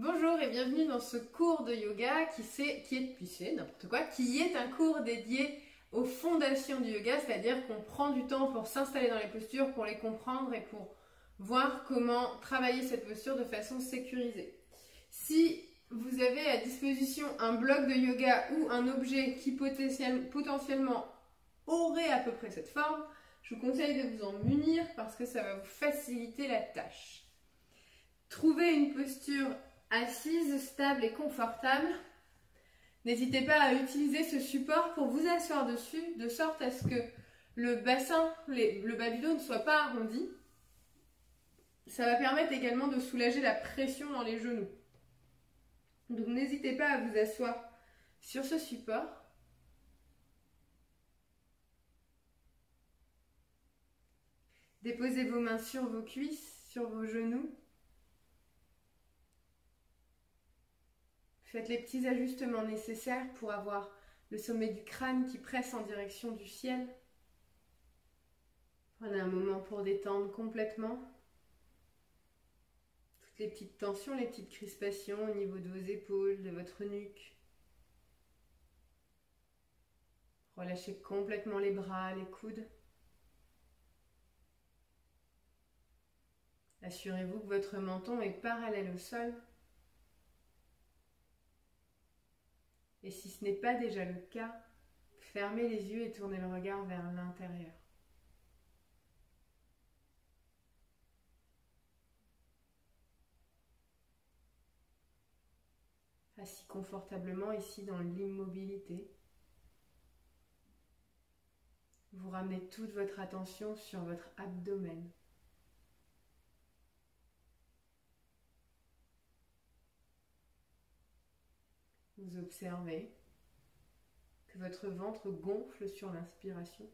Bonjour et bienvenue dans ce cours de yoga qui est un cours dédié aux fondations du yoga, c'est-à-dire qu'on prend du temps pour s'installer dans les postures, pour les comprendre et pour voir comment travailler cette posture de façon sécurisée. Si vous avez à disposition un bloc de yoga ou un objet qui potentiellement aurait à peu près cette forme, je vous conseille de vous en munir parce que ça va vous faciliter la tâche. Trouvez une posture assise, stable et confortable. N'hésitez pas à utiliser ce support pour vous asseoir dessus, de sorte à ce que le bassin, le bas du dos ne soit pas arrondi. Ça va permettre également de soulager la pression dans les genoux. Donc n'hésitez pas à vous asseoir sur ce support. Déposez vos mains sur vos cuisses, sur vos genoux. Faites les petits ajustements nécessaires pour avoir le sommet du crâne qui presse en direction du ciel. Prenez un moment pour détendre complètement toutes les petites tensions, les petites crispations au niveau de vos épaules, de votre nuque. Relâchez complètement les bras, les coudes. Assurez-vous que votre menton est parallèle au sol. Et si ce n'est pas déjà le cas, fermez les yeux et tournez le regard vers l'intérieur. Assis confortablement ici dans l'immobilité, vous ramenez toute votre attention sur votre abdomen. Vous observez que votre ventre gonfle sur l'inspiration,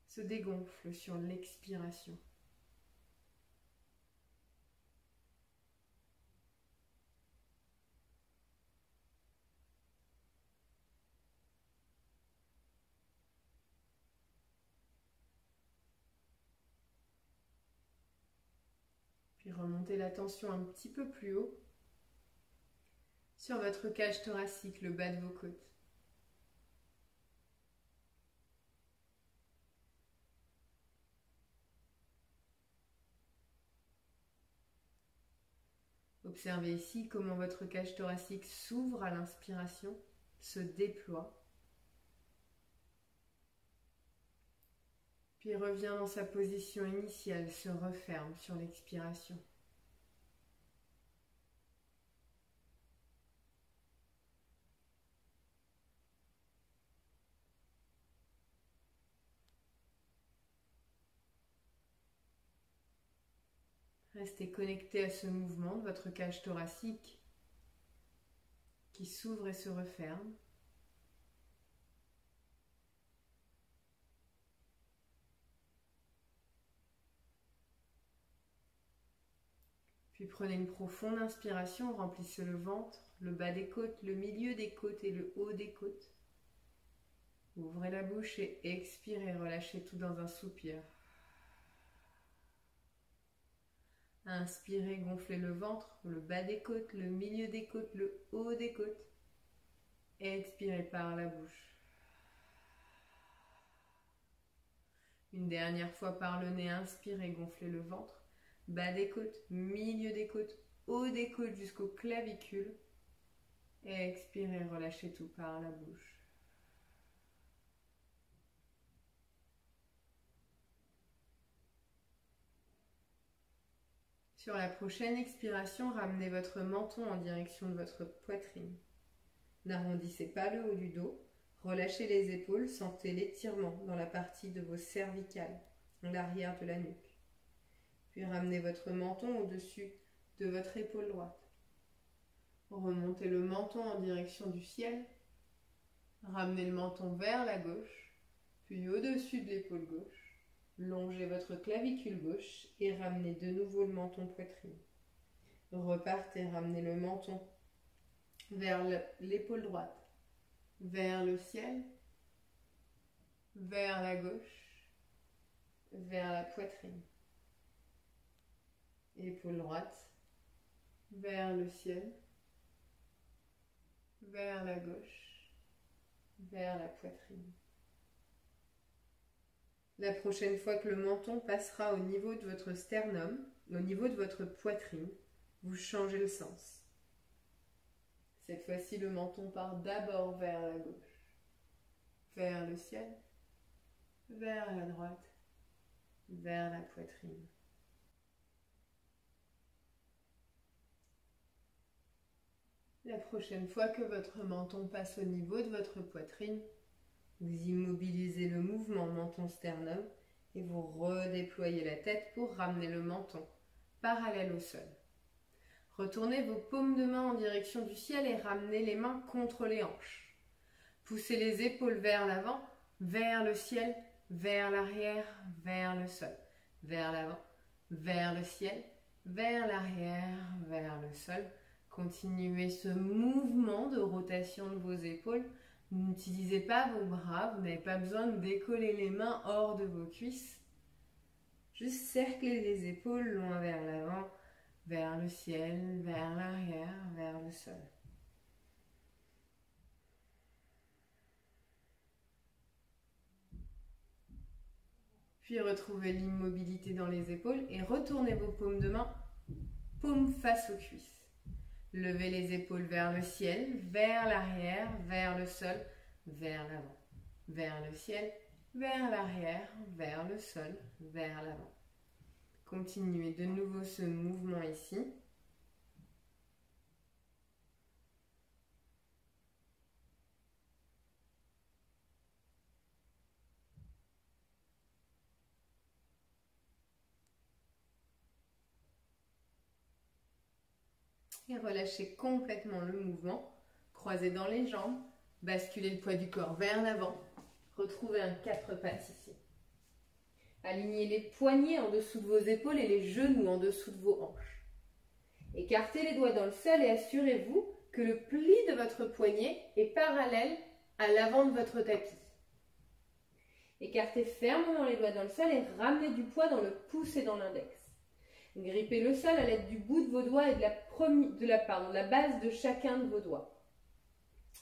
se dégonfle sur l'expiration. Puis remontez l'attention un petit peu plus haut sur votre cage thoracique, le bas de vos côtes. Observez ici comment votre cage thoracique s'ouvre à l'inspiration, se déploie, puis revient dans sa position initiale, se referme sur l'expiration. Restez connecté à ce mouvement de votre cage thoracique qui s'ouvre et se referme. Puis prenez une profonde inspiration, remplissez le ventre, le bas des côtes, le milieu des côtes et le haut des côtes. Ouvrez la bouche et expirez, relâchez tout dans un soupir. Inspirez, gonflez le ventre, le bas des côtes, le milieu des côtes, le haut des côtes. Expirez par la bouche. Une dernière fois par le nez, inspirez, gonflez le ventre, bas des côtes, milieu des côtes, haut des côtes jusqu'aux clavicules. Expirez, relâchez tout par la bouche. Sur la prochaine expiration, ramenez votre menton en direction de votre poitrine. N'arrondissez pas le haut du dos. Relâchez les épaules, sentez l'étirement dans la partie de vos cervicales, l'arrière de la nuque. Puis ramenez votre menton au-dessus de votre épaule droite. Remontez le menton en direction du ciel. Ramenez le menton vers la gauche, puis au-dessus de l'épaule gauche. Longez votre clavicule gauche et ramenez de nouveau le menton poitrine. Repartez, ramenez le menton vers l'épaule droite, vers le ciel, vers la gauche, vers la poitrine. Épaule droite, vers le ciel, vers la gauche, vers la poitrine. La prochaine fois que le menton passera au niveau de votre sternum, au niveau de votre poitrine, vous changez le sens. Cette fois-ci, le menton part d'abord vers la gauche, vers le ciel, vers la droite, vers la poitrine. La prochaine fois que votre menton passe au niveau de votre poitrine, vous immobilisez le mouvement menton-sternum et vous redéployez la tête pour ramener le menton parallèle au sol. Retournez vos paumes de main en direction du ciel et ramenez les mains contre les hanches. Poussez les épaules vers l'avant, vers le ciel, vers l'arrière, vers le sol. Vers l'avant, vers le ciel, vers l'arrière, vers le sol. Continuez ce mouvement de rotation de vos épaules. N'utilisez pas vos bras, vous n'avez pas besoin de décoller les mains hors de vos cuisses. Juste cerclez les épaules loin vers l'avant, vers le ciel, vers l'arrière, vers le sol. Puis retrouvez l'immobilité dans les épaules et retournez vos paumes de main, paumes face aux cuisses. Levez les épaules vers le ciel, vers l'arrière, vers le sol, vers l'avant. Vers le ciel, vers l'arrière, vers le sol, vers l'avant. Continuez de nouveau ce mouvement ici. Et relâchez complètement le mouvement. Croisez dans les jambes, basculez le poids du corps vers l'avant. Retrouvez un 4 pattes ici. Alignez les poignets en dessous de vos épaules et les genoux en dessous de vos hanches. Écartez les doigts dans le sol et assurez-vous que le pli de votre poignet est parallèle à l'avant de votre tapis. Écartez fermement les doigts dans le sol et ramenez du poids dans le pouce et dans l'index. Grippez le sol à l'aide du bout de vos doigts et de la base de chacun de vos doigts.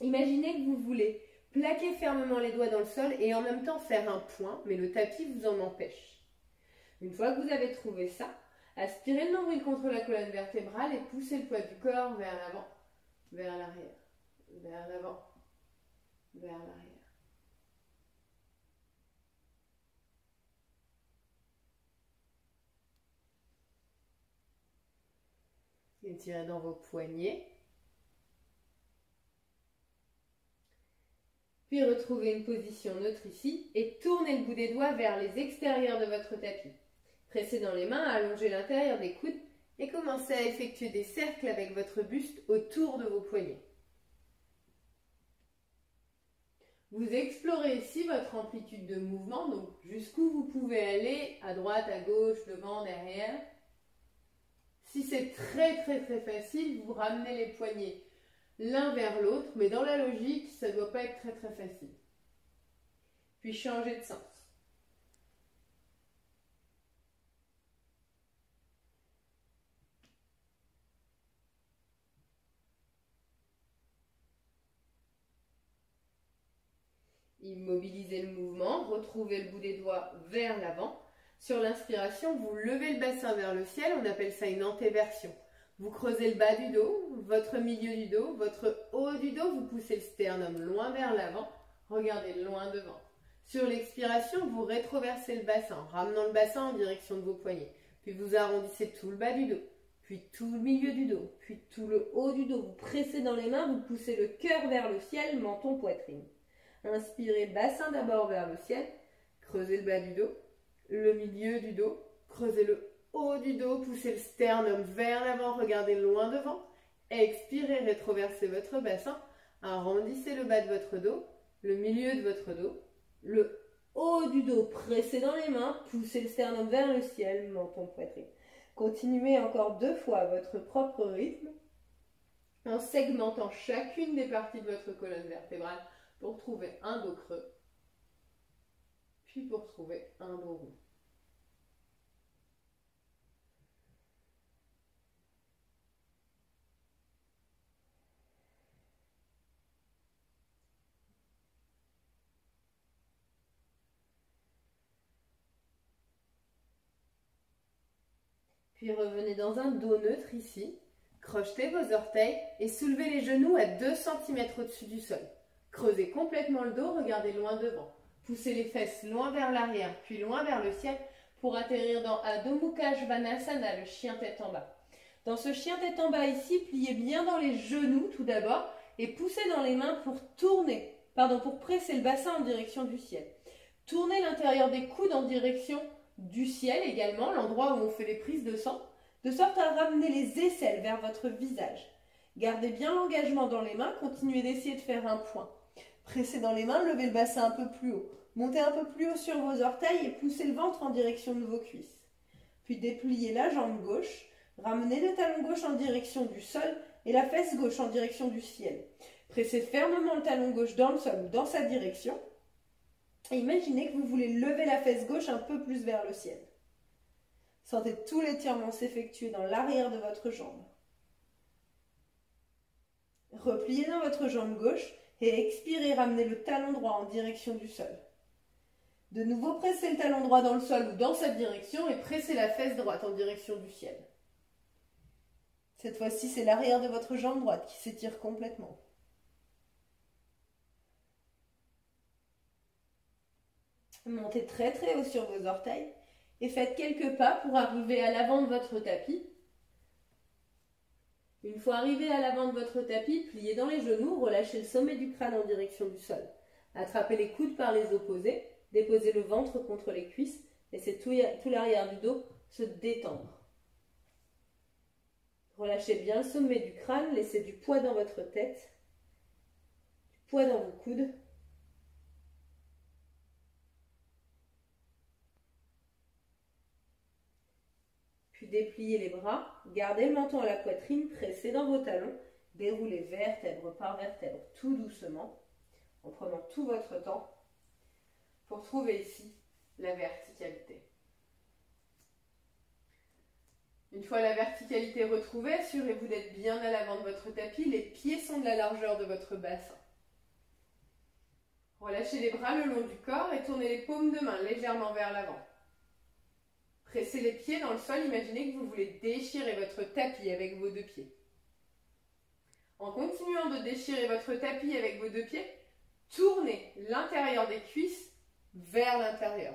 Imaginez que vous voulez plaquer fermement les doigts dans le sol et en même temps faire un point, mais le tapis vous en empêche. Une fois que vous avez trouvé ça, aspirez le nombril contre la colonne vertébrale et poussez le poids du corps vers l'avant, vers l'arrière, vers l'avant, vers l'arrière. Étirez dans vos poignets. Puis retrouvez une position neutre ici et tournez le bout des doigts vers les extérieurs de votre tapis. Pressez dans les mains, allongez l'intérieur des coudes et commencez à effectuer des cercles avec votre buste autour de vos poignets. Vous explorez ici votre amplitude de mouvement, donc jusqu'où vous pouvez aller, à droite, à gauche, devant, derrière. Si c'est très facile, vous ramenez les poignets l'un vers l'autre, mais dans la logique, ça ne doit pas être très facile. Puis changez de sens. Immobilisez le mouvement, retrouvez le bout des doigts vers l'avant. Sur l'inspiration, vous levez le bassin vers le ciel, on appelle ça une antéversion. Vous creusez le bas du dos, votre milieu du dos, votre haut du dos, vous poussez le sternum loin vers l'avant, regardez loin devant. Sur l'expiration, vous rétroversez le bassin, ramenant le bassin en direction de vos poignets. Puis vous arrondissez tout le bas du dos, puis tout le milieu du dos, puis tout le haut du dos. Vous pressez dans les mains, vous poussez le cœur vers le ciel, menton, poitrine. Inspirez, bassin d'abord vers le ciel, creusez le bas du dos, le milieu du dos, creusez le haut du dos, poussez le sternum vers l'avant, regardez loin devant. Expirez, rétroversez votre bassin, arrondissez le bas de votre dos, le milieu de votre dos, le haut du dos, pressez dans les mains, poussez le sternum vers le ciel, menton, poitrine. Continuez encore 2 fois à votre propre rythme, en segmentant chacune des parties de votre colonne vertébrale pour trouver un dos creux, puis pour trouver un dos rond. Puis revenez dans un dos neutre ici. Crochetez vos orteils et soulevez les genoux à 2 cm au-dessus du sol. Creusez complètement le dos, regardez loin devant. Poussez les fesses loin vers l'arrière, puis loin vers le ciel pour atterrir dans Adho Mukha Svanasana, le chien tête en bas. Dans ce chien tête en bas ici, pliez bien dans les genoux tout d'abord et poussez dans les mains pour pour presser le bassin en direction du ciel. Tournez l'intérieur des coudes en direction du ciel également, l'endroit où on fait les prises de sang, de sorte à ramener les aisselles vers votre visage. Gardez bien l'engagement dans les mains, continuez d'essayer de faire un point. Pressez dans les mains, levez le bassin un peu plus haut. Montez un peu plus haut sur vos orteils et poussez le ventre en direction de vos cuisses. Puis dépliez la jambe gauche, ramenez le talon gauche en direction du sol et la fesse gauche en direction du ciel. Pressez fermement le talon gauche dans le sol ou dans sa direction. Et imaginez que vous voulez lever la fesse gauche un peu plus vers le ciel. Sentez tout l'étirement s'effectuer dans l'arrière de votre jambe. Repliez dans votre jambe gauche et expirez, ramenez le talon droit en direction du sol. De nouveau, pressez le talon droit dans le sol ou dans sa direction et pressez la fesse droite en direction du ciel. Cette fois-ci, c'est l'arrière de votre jambe droite qui s'étire complètement. Montez très très haut sur vos orteils et faites quelques pas pour arriver à l'avant de votre tapis. Une fois arrivé à l'avant de votre tapis, pliez dans les genoux, relâchez le sommet du crâne en direction du sol. Attrapez les coudes par les opposés, déposez le ventre contre les cuisses, laissez tout l'arrière du dos se détendre. Relâchez bien le sommet du crâne, laissez du poids dans votre tête, du poids dans vos coudes. Puis dépliez les bras, gardez le menton à la poitrine, pressez dans vos talons, déroulez vertèbre par vertèbre tout doucement, en prenant tout votre temps pour trouver ici la verticalité. Une fois la verticalité retrouvée, assurez-vous d'être bien à l'avant de votre tapis, les pieds sont de la largeur de votre bassin. Relâchez les bras le long du corps et tournez les paumes de main légèrement vers l'avant. Pressez les pieds dans le sol, imaginez que vous voulez déchirer votre tapis avec vos 2 pieds. En continuant de déchirer votre tapis avec vos 2 pieds, tournez l'intérieur des cuisses vers l'intérieur.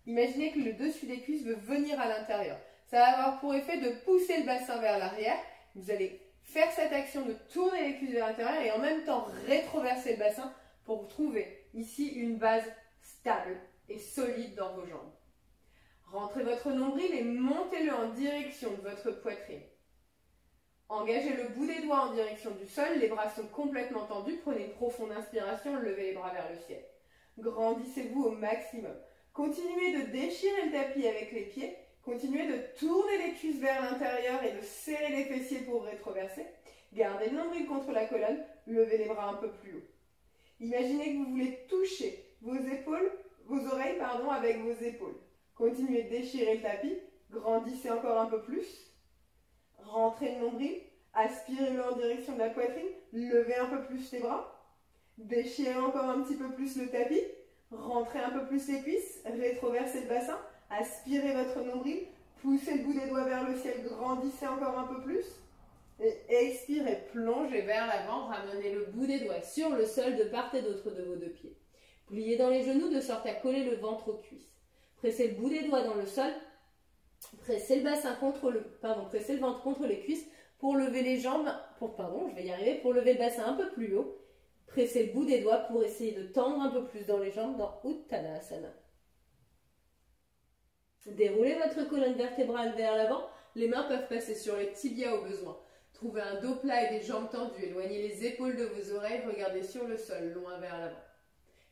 Imaginez que le dessus des cuisses veut venir à l'intérieur. Ça va avoir pour effet de pousser le bassin vers l'arrière. Vous allez faire cette action de tourner les cuisses vers l'intérieur et en même temps rétroverser le bassin pour trouver ici une base stable et solide dans vos jambes. Rentrez votre nombril et montez-le en direction de votre poitrine. Engagez le bout des doigts en direction du sol, les bras sont complètement tendus, prenez une profonde inspiration, levez les bras vers le ciel. Grandissez-vous au maximum. Continuez de déchirer le tapis avec les pieds, continuez de tourner les cuisses vers l'intérieur et de serrer les fessiers pour rétroverser. Gardez le nombril contre la colonne, levez les bras un peu plus haut. Imaginez que vous voulez toucher vos oreilles avec vos épaules. Continuez de déchirer le tapis, grandissez encore un peu plus, rentrez le nombril, aspirez-le en direction de la poitrine, levez un peu plus les bras, déchirez encore un petit peu plus le tapis, rentrez un peu plus les cuisses, rétroversez le bassin, aspirez votre nombril, poussez le bout des doigts vers le ciel, grandissez encore un peu plus, et expirez, plongez vers l'avant, ramenez le bout des doigts sur le sol de part et d'autre de vos 2 pieds. Pliez dans les genoux de sorte à coller le ventre aux cuisses. Pressez le bout des doigts dans le sol, pressez le ventre contre les cuisses pour lever les jambes, pour lever le bassin un peu plus haut. Pressez le bout des doigts pour essayer de tendre un peu plus dans les jambes dans Uttanasana. Déroulez votre colonne vertébrale vers l'avant, les mains peuvent passer sur les tibias au besoin. Trouvez un dos plat et des jambes tendues, éloignez les épaules de vos oreilles, regardez sur le sol, loin vers l'avant.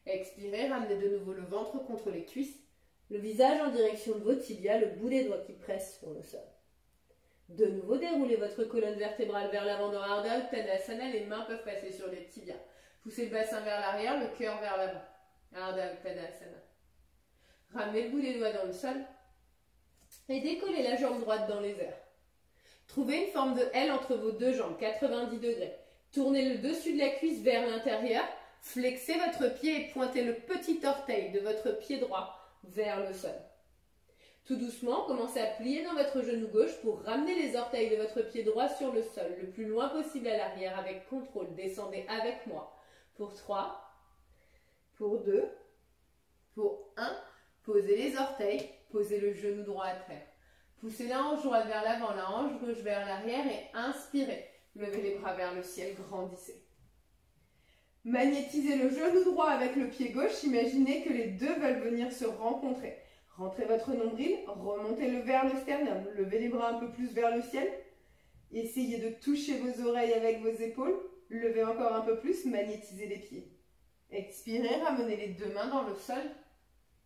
Expirez, ramenez de nouveau le ventre contre les cuisses. Le visage en direction de vos tibias, le bout des doigts qui pressent sur le sol. De nouveau, déroulez votre colonne vertébrale vers l'avant dans Ardha Uttanasana. Les mains peuvent passer sur les tibias. Poussez le bassin vers l'arrière, le cœur vers l'avant. Ardha Uttanasana. Ramenez le bout des doigts dans le sol et décollez la jambe droite dans les airs. Trouvez une forme de L entre vos 2 jambes, 90 degrés. Tournez le dessus de la cuisse vers l'intérieur. Flexez votre pied et pointez le petit orteil de votre pied droit vers le sol. Tout doucement, commencez à plier dans votre genou gauche pour ramener les orteils de votre pied droit sur le sol, le plus loin possible à l'arrière avec contrôle. Descendez avec moi. Pour 3, pour 2, pour 1. Posez les orteils, posez le genou droit à terre. Poussez la hanche droite vers l'avant, la hanche gauche vers l'arrière et inspirez. Levez les bras vers le ciel, grandissez. Magnétisez le genou droit avec le pied gauche. Imaginez que les deux veulent venir se rencontrer. Rentrez votre nombril, remontez-le vers le sternum. Levez les bras un peu plus vers le ciel. Essayez de toucher vos oreilles avec vos épaules. Levez encore un peu plus, magnétisez les pieds. Expirez, ramenez les deux mains dans le sol.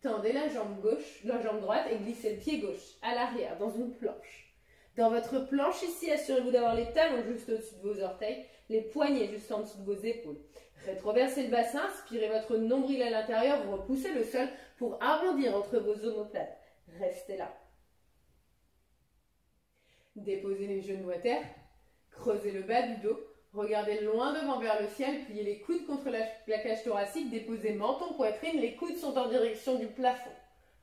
Tendez la jambe gauche, la jambe droite et glissez le pied gauche à l'arrière dans une planche. Dans votre planche ici, assurez-vous d'avoir les talons juste au-dessus de vos orteils, les poignets juste en dessous de vos épaules. Rétroversez le bassin, aspirez votre nombril à l'intérieur, vous repoussez le sol pour arrondir entre vos omoplates. Restez là. Déposez les genoux à terre, creusez le bas du dos. Regardez loin devant vers le ciel, pliez les coudes contre la cage thoracique, déposez menton, poitrine, les coudes sont en direction du plafond.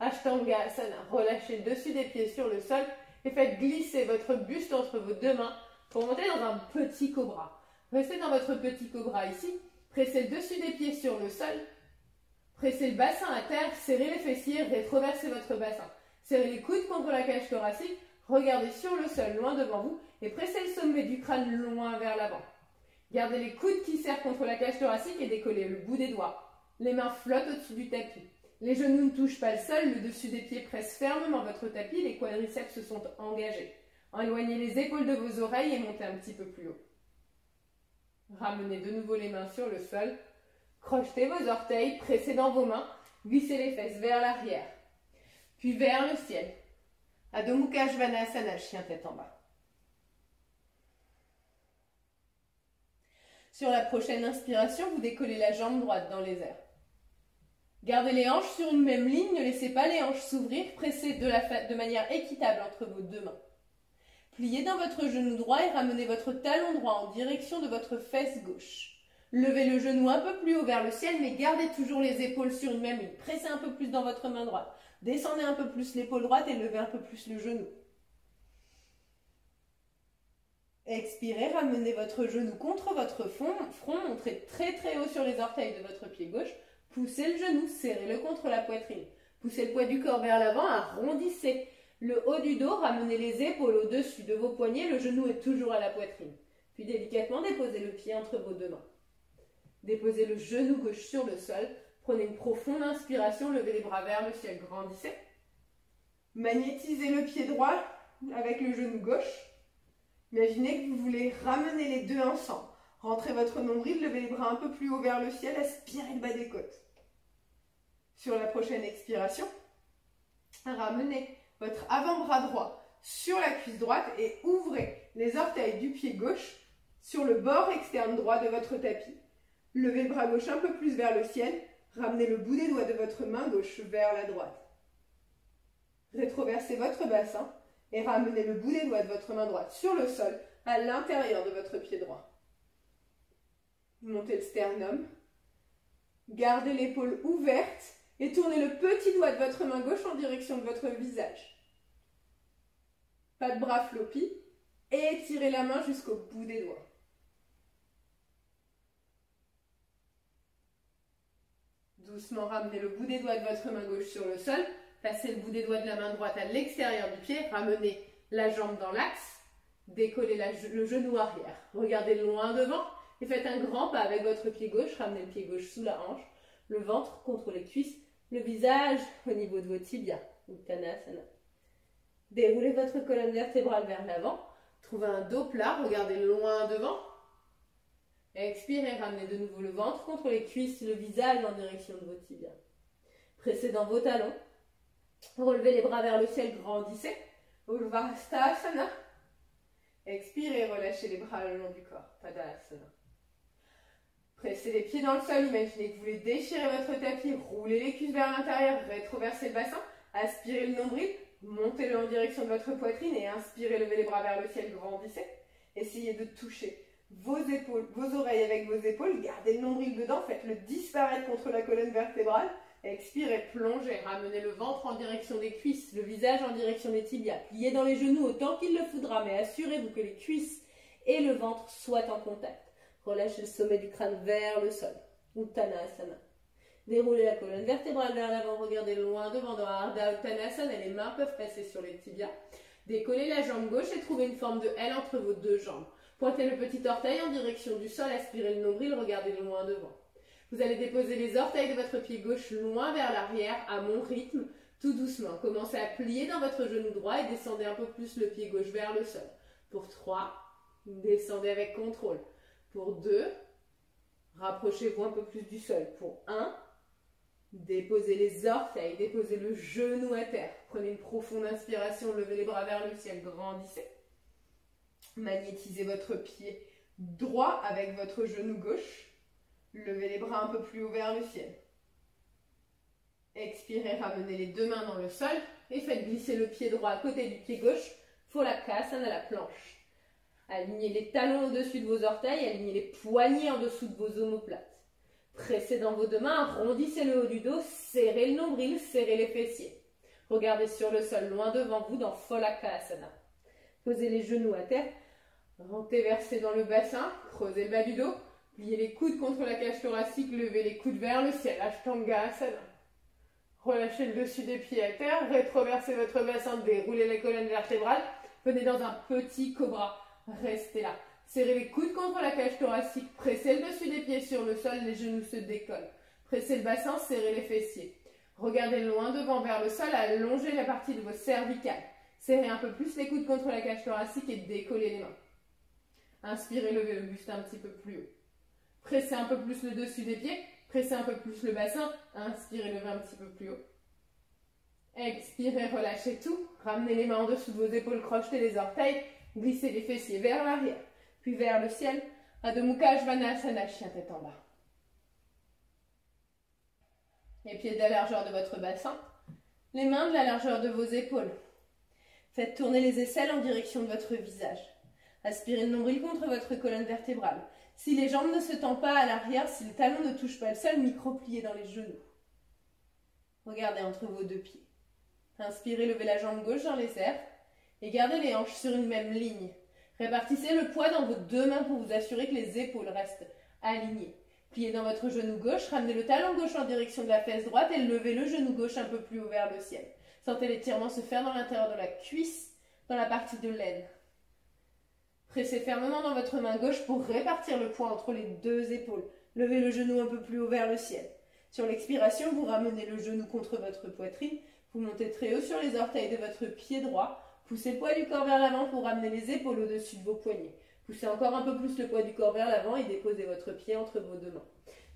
Ashtanga Asana, relâchez le dessus des pieds sur le sol et faites glisser votre buste entre vos deux mains pour monter dans un petit cobra. Restez dans votre petit cobra ici, pressez le dessus des pieds sur le sol, pressez le bassin à terre, serrez les fessiers, rétroversez votre bassin. Serrez les coudes contre la cage thoracique, regardez sur le sol loin devant vous et pressez le sommet du crâne loin vers l'avant. Gardez les coudes qui serrent contre la cage thoracique et décollez le bout des doigts. Les mains flottent au-dessus du tapis. Les genoux ne touchent pas le sol, le dessus des pieds presse fermement votre tapis, les quadriceps se sont engagés. Éloignez les épaules de vos oreilles et montez un petit peu plus haut. Ramenez de nouveau les mains sur le sol. Crochetez vos orteils, pressez dans vos mains, glissez les fesses vers l'arrière, puis vers le ciel. Adho Mukha Svanasana, chien tête en bas. Sur la prochaine inspiration, vous décollez la jambe droite dans les airs. Gardez les hanches sur une même ligne, ne laissez pas les hanches s'ouvrir, pressez de manière équitable entre vos deux mains. Pliez dans votre genou droit et ramenez votre talon droit en direction de votre fesse gauche. Levez le genou un peu plus haut vers le ciel, mais gardez toujours les épaules sur une même ligne. Pressez un peu plus dans votre main droite. Descendez un peu plus l'épaule droite et levez un peu plus le genou. Expirez, ramenez votre genou contre votre front, montrez très très haut sur les orteils de votre pied gauche. Poussez le genou, serrez-le contre la poitrine. Poussez le poids du corps vers l'avant, arrondissez le haut du dos, ramenez les épaules au-dessus de vos poignets, le genou est toujours à la poitrine. Puis délicatement, déposez le pied entre vos deux mains. Déposez le genou gauche sur le sol. Prenez une profonde inspiration, levez les bras vers le ciel, grandissez. Magnétisez le pied droit avec le genou gauche. Imaginez que vous voulez ramener les deux ensemble. Rentrez votre nombril, levez les bras un peu plus haut vers le ciel, aspirez le bas des côtes. Sur la prochaine expiration, ramenez votre avant-bras droit sur la cuisse droite et ouvrez les orteils du pied gauche sur le bord externe droit de votre tapis. Levez le bras gauche un peu plus vers le ciel, ramenez le bout des doigts de votre main gauche vers la droite. Rétroversez votre bassin et ramenez le bout des doigts de votre main droite sur le sol, à l'intérieur de votre pied droit. Montez le sternum, gardez l'épaule ouverte et tournez le petit doigt de votre main gauche en direction de votre visage. Pas de bras floppy, et étirez la main jusqu'au bout des doigts. Doucement ramenez le bout des doigts de votre main gauche sur le sol. Passez le bout des doigts de la main droite à l'extérieur du pied. Ramenez la jambe dans l'axe. Décollez le genou arrière. Regardez loin devant et faites un grand pas avec votre pied gauche. Ramenez le pied gauche sous la hanche. Le ventre contre les cuisses. Le visage au niveau de vos tibias. Uttanasana. Déroulez votre colonne vertébrale vers l'avant. Trouvez un dos plat. Regardez loin devant. Expirez, ramenez de nouveau le ventre contre les cuisses, le visage en direction de vos tibias. Pressez dans vos talons. Relevez les bras vers le ciel, grandissez. Urdhva-hasthasana. Expirez, relâchez les bras le long du corps. Tadasana. Pressez les pieds dans le sol, imaginez que vous voulez déchirer votre tapis, roulez les cuisses vers l'intérieur, rétroversez le bassin, aspirez le nombril, montez-le en direction de votre poitrine et inspirez, levez les bras vers le ciel, grandissez. Essayez de toucher vos épaules, vos oreilles avec vos épaules, gardez le nombril dedans, faites-le disparaître contre la colonne vertébrale. Expirez, plongez, ramenez le ventre en direction des cuisses, le visage en direction des tibias. Pliez dans les genoux autant qu'il le faudra, mais assurez-vous que les cuisses et le ventre soient en contact. Relâchez le sommet du crâne vers le sol. Uttanasana. Déroulez la colonne vertébrale vers l'avant, regardez loin devant dans Ardha Uttanasana. Les mains peuvent passer sur les tibias. Décollez la jambe gauche et trouvez une forme de L entre vos deux jambes. Pointez le petit orteil en direction du sol, aspirez le nombril, regardez loin devant. Vous allez déposer les orteils de votre pied gauche loin vers l'arrière à mon rythme, tout doucement. Commencez à plier dans votre genou droit et descendez un peu plus le pied gauche vers le sol. Pour 3, descendez avec contrôle. Pour 2, rapprochez-vous un peu plus du sol. Pour 1, déposez les orteils, déposez le genou à terre. Prenez une profonde inspiration, levez les bras vers le ciel, grandissez. Magnétisez votre pied droit avec votre genou gauche. Levez les bras un peu plus haut vers le ciel. Expirez, ramenez les deux mains dans le sol et faites glisser le pied droit à côté du pied gauche. Pholakasana, la planche. Alignez les talons au-dessus de vos orteils, alignez les poignets en dessous de vos omoplates. Pressez dans vos deux mains, arrondissez le haut du dos, serrez le nombril, serrez les fessiers. Regardez sur le sol, loin devant vous, dans Pholakasana. Posez les genoux à terre, rentrez versez dans le bassin, creusez le bas du dos. Pliez les coudes contre la cage thoracique, levez les coudes vers le ciel, Ashtangasana. Relâchez le dessus des pieds à terre, rétroversez votre bassin, déroulez la colonne vertébrale, venez dans un petit cobra, restez là. Serrez les coudes contre la cage thoracique, pressez le dessus des pieds sur le sol, les genoux se décollent. Pressez le bassin, serrez les fessiers. Regardez loin devant vers le sol, allongez la partie de vos cervicales. Serrez un peu plus les coudes contre la cage thoracique et décollez les mains. Inspirez, levez le buste un petit peu plus haut. Pressez un peu plus le dessus des pieds, pressez un peu plus le bassin, inspirez, levez un petit peu plus haut. Expirez, relâchez tout, ramenez les mains en dessous de vos épaules, crochetez les orteils, glissez les fessiers vers l'arrière, puis vers le ciel, Adho Mukha Svanasana, chien tête en bas. Les pieds de la largeur de votre bassin, les mains de la largeur de vos épaules. Faites tourner les aisselles en direction de votre visage. Aspirez le nombril contre votre colonne vertébrale. Si les jambes ne se tendent pas à l'arrière, si le talon ne touche pas le sol, micro-pliez dans les genoux. Regardez entre vos deux pieds. Inspirez, levez la jambe gauche dans les airs et gardez les hanches sur une même ligne. Répartissez le poids dans vos deux mains pour vous assurer que les épaules restent alignées. Pliez dans votre genou gauche, ramenez le talon gauche en direction de la fesse droite et levez le genou gauche un peu plus haut vers le ciel. Sentez l'étirement se faire dans l'intérieur de la cuisse, dans la partie de l'aine. Pressez fermement dans votre main gauche pour répartir le poids entre les deux épaules. Levez le genou un peu plus haut vers le ciel. Sur l'expiration, vous ramenez le genou contre votre poitrine. Vous montez très haut sur les orteils de votre pied droit. Poussez le poids du corps vers l'avant pour ramener les épaules au-dessus de vos poignets. Poussez encore un peu plus le poids du corps vers l'avant et déposez votre pied entre vos deux mains.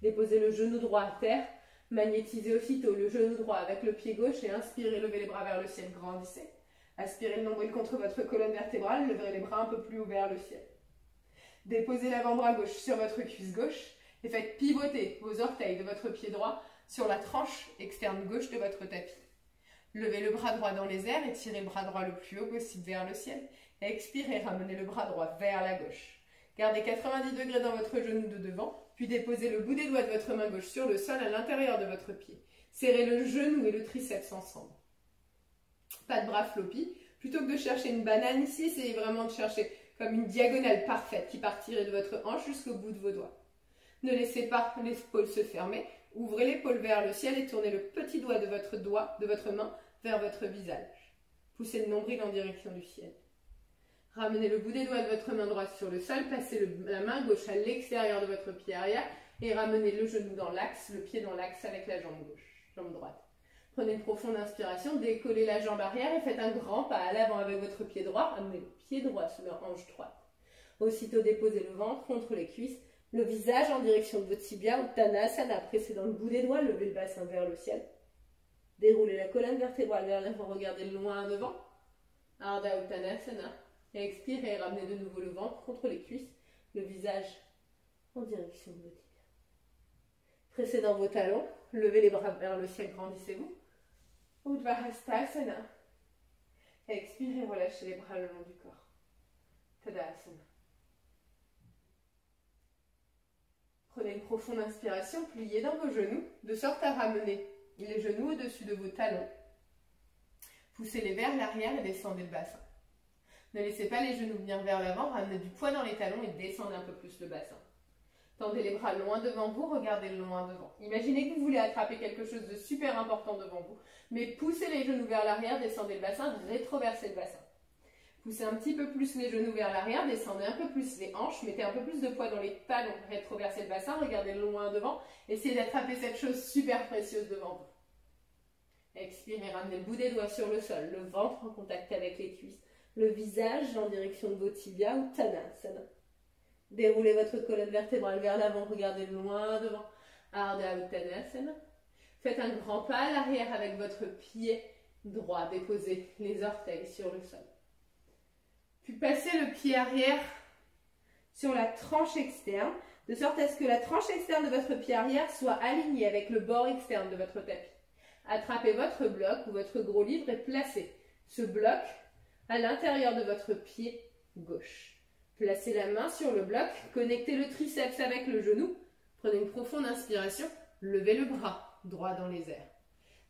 Déposez le genou droit à terre. Magnétisez aussitôt le genou droit avec le pied gauche et inspirez, levez les bras vers le ciel, grandissez. Aspirez le nombril contre votre colonne vertébrale, levez les bras un peu plus haut vers le ciel. Déposez l'avant-bras gauche sur votre cuisse gauche et faites pivoter vos orteils de votre pied droit sur la tranche externe gauche de votre tapis. Levez le bras droit dans les airs et tirez le bras droit le plus haut possible vers le ciel. Expirez, ramenez le bras droit vers la gauche. Gardez 90 degrés dans votre genou de devant, puis déposez le bout des doigts de votre main gauche sur le sol à l'intérieur de votre pied. Serrez le genou et le triceps ensemble. Pas de bras floppy. Plutôt que de chercher une banane ici, essayez vraiment de chercher comme une diagonale parfaite qui partirait de votre hanche jusqu'au bout de vos doigts. Ne laissez pas l'épaule se fermer. Ouvrez l'épaule vers le ciel et tournez le petit doigt de votre main vers votre visage. Poussez le nombril en direction du ciel. Ramenez le bout des doigts de votre main droite sur le sol, passez la main gauche à l'extérieur de votre pied arrière et ramenez le genou dans l'axe, le pied dans l'axe avec la jambe gauche, jambe droite. Prenez une profonde inspiration, décollez la jambe arrière et faites un grand pas à l'avant avec votre pied droit. Amenez le pied droit sous la hanche droite. Aussitôt déposez le ventre contre les cuisses, le visage en direction de votre tibia, Uttanasana. Pressez dans le bout des doigts, levez le bassin vers le ciel. Déroulez la colonne vertébrale vers l'avant, regardez loin devant. Ardha Uttanasana. Et expirez, ramenez de nouveau le ventre contre les cuisses, le visage en direction de vos tibias. Pressez dans vos talons, levez les bras vers le ciel, grandissez-vous. Udvarastasana. Expirez, relâchez les bras le long du corps. Tadasana. Prenez une profonde inspiration, pliez dans vos genoux, de sorte à ramener les genoux au-dessus de vos talons. Poussez-les vers l'arrière et descendez le bassin. Ne laissez pas les genoux venir vers l'avant, ramenez du poids dans les talons et descendez un peu plus le bassin. Tendez les bras loin devant vous, regardez loin devant. Imaginez que vous voulez attraper quelque chose de super important devant vous, mais poussez les genoux vers l'arrière, descendez le bassin, rétroversez le bassin. Poussez un petit peu plus les genoux vers l'arrière, descendez un peu plus les hanches, mettez un peu plus de poids dans les talons, rétroversez le bassin, regardez loin devant, essayez d'attraper cette chose super précieuse devant vous. Expirez, ramenez le bout des doigts sur le sol, le ventre en contact avec les cuisses, le visage en direction de vos tibias ou Tadasana. Déroulez votre colonne vertébrale vers l'avant, regardez loin devant. Ardha Uttanasana. Faites un grand pas à l'arrière avec votre pied droit. Déposez les orteils sur le sol. Puis passez le pied arrière sur la tranche externe, de sorte à ce que la tranche externe de votre pied arrière soit alignée avec le bord externe de votre tapis. Attrapez votre bloc ou votre gros livre et placez ce bloc à l'intérieur de votre pied gauche. Placez la main sur le bloc, connectez le triceps avec le genou. Prenez une profonde inspiration, levez le bras droit dans les airs.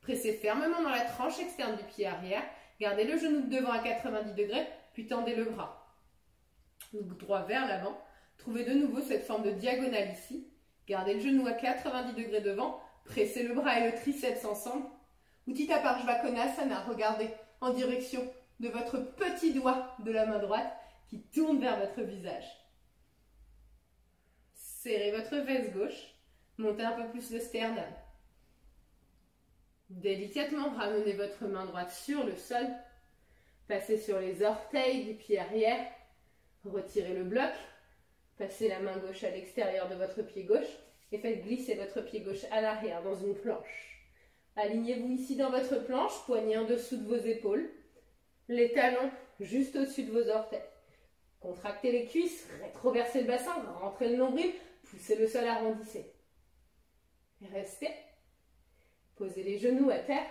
Pressez fermement dans la tranche externe du pied arrière, gardez le genou de devant à 90 degrés, puis tendez le bras. Droit vers l'avant, trouvez de nouveau cette forme de diagonale ici. Gardez le genou à 90 degrés devant, pressez le bras et le triceps ensemble. Utthita Parshvakonasana, regardez en direction de votre petit doigt de la main droite qui tourne vers votre visage. Serrez votre fesse gauche, montez un peu plus le sternum. Délicatement, ramenez votre main droite sur le sol, passez sur les orteils du pied arrière, retirez le bloc, passez la main gauche à l'extérieur de votre pied gauche et faites glisser votre pied gauche à l'arrière dans une planche. Alignez-vous ici dans votre planche, poignets en dessous de vos épaules, les talons juste au-dessus de vos orteils. Contractez les cuisses, rétroversez le bassin, rentrez le nombril, poussez le sol, arrondissez. Restez. Posez les genoux à terre,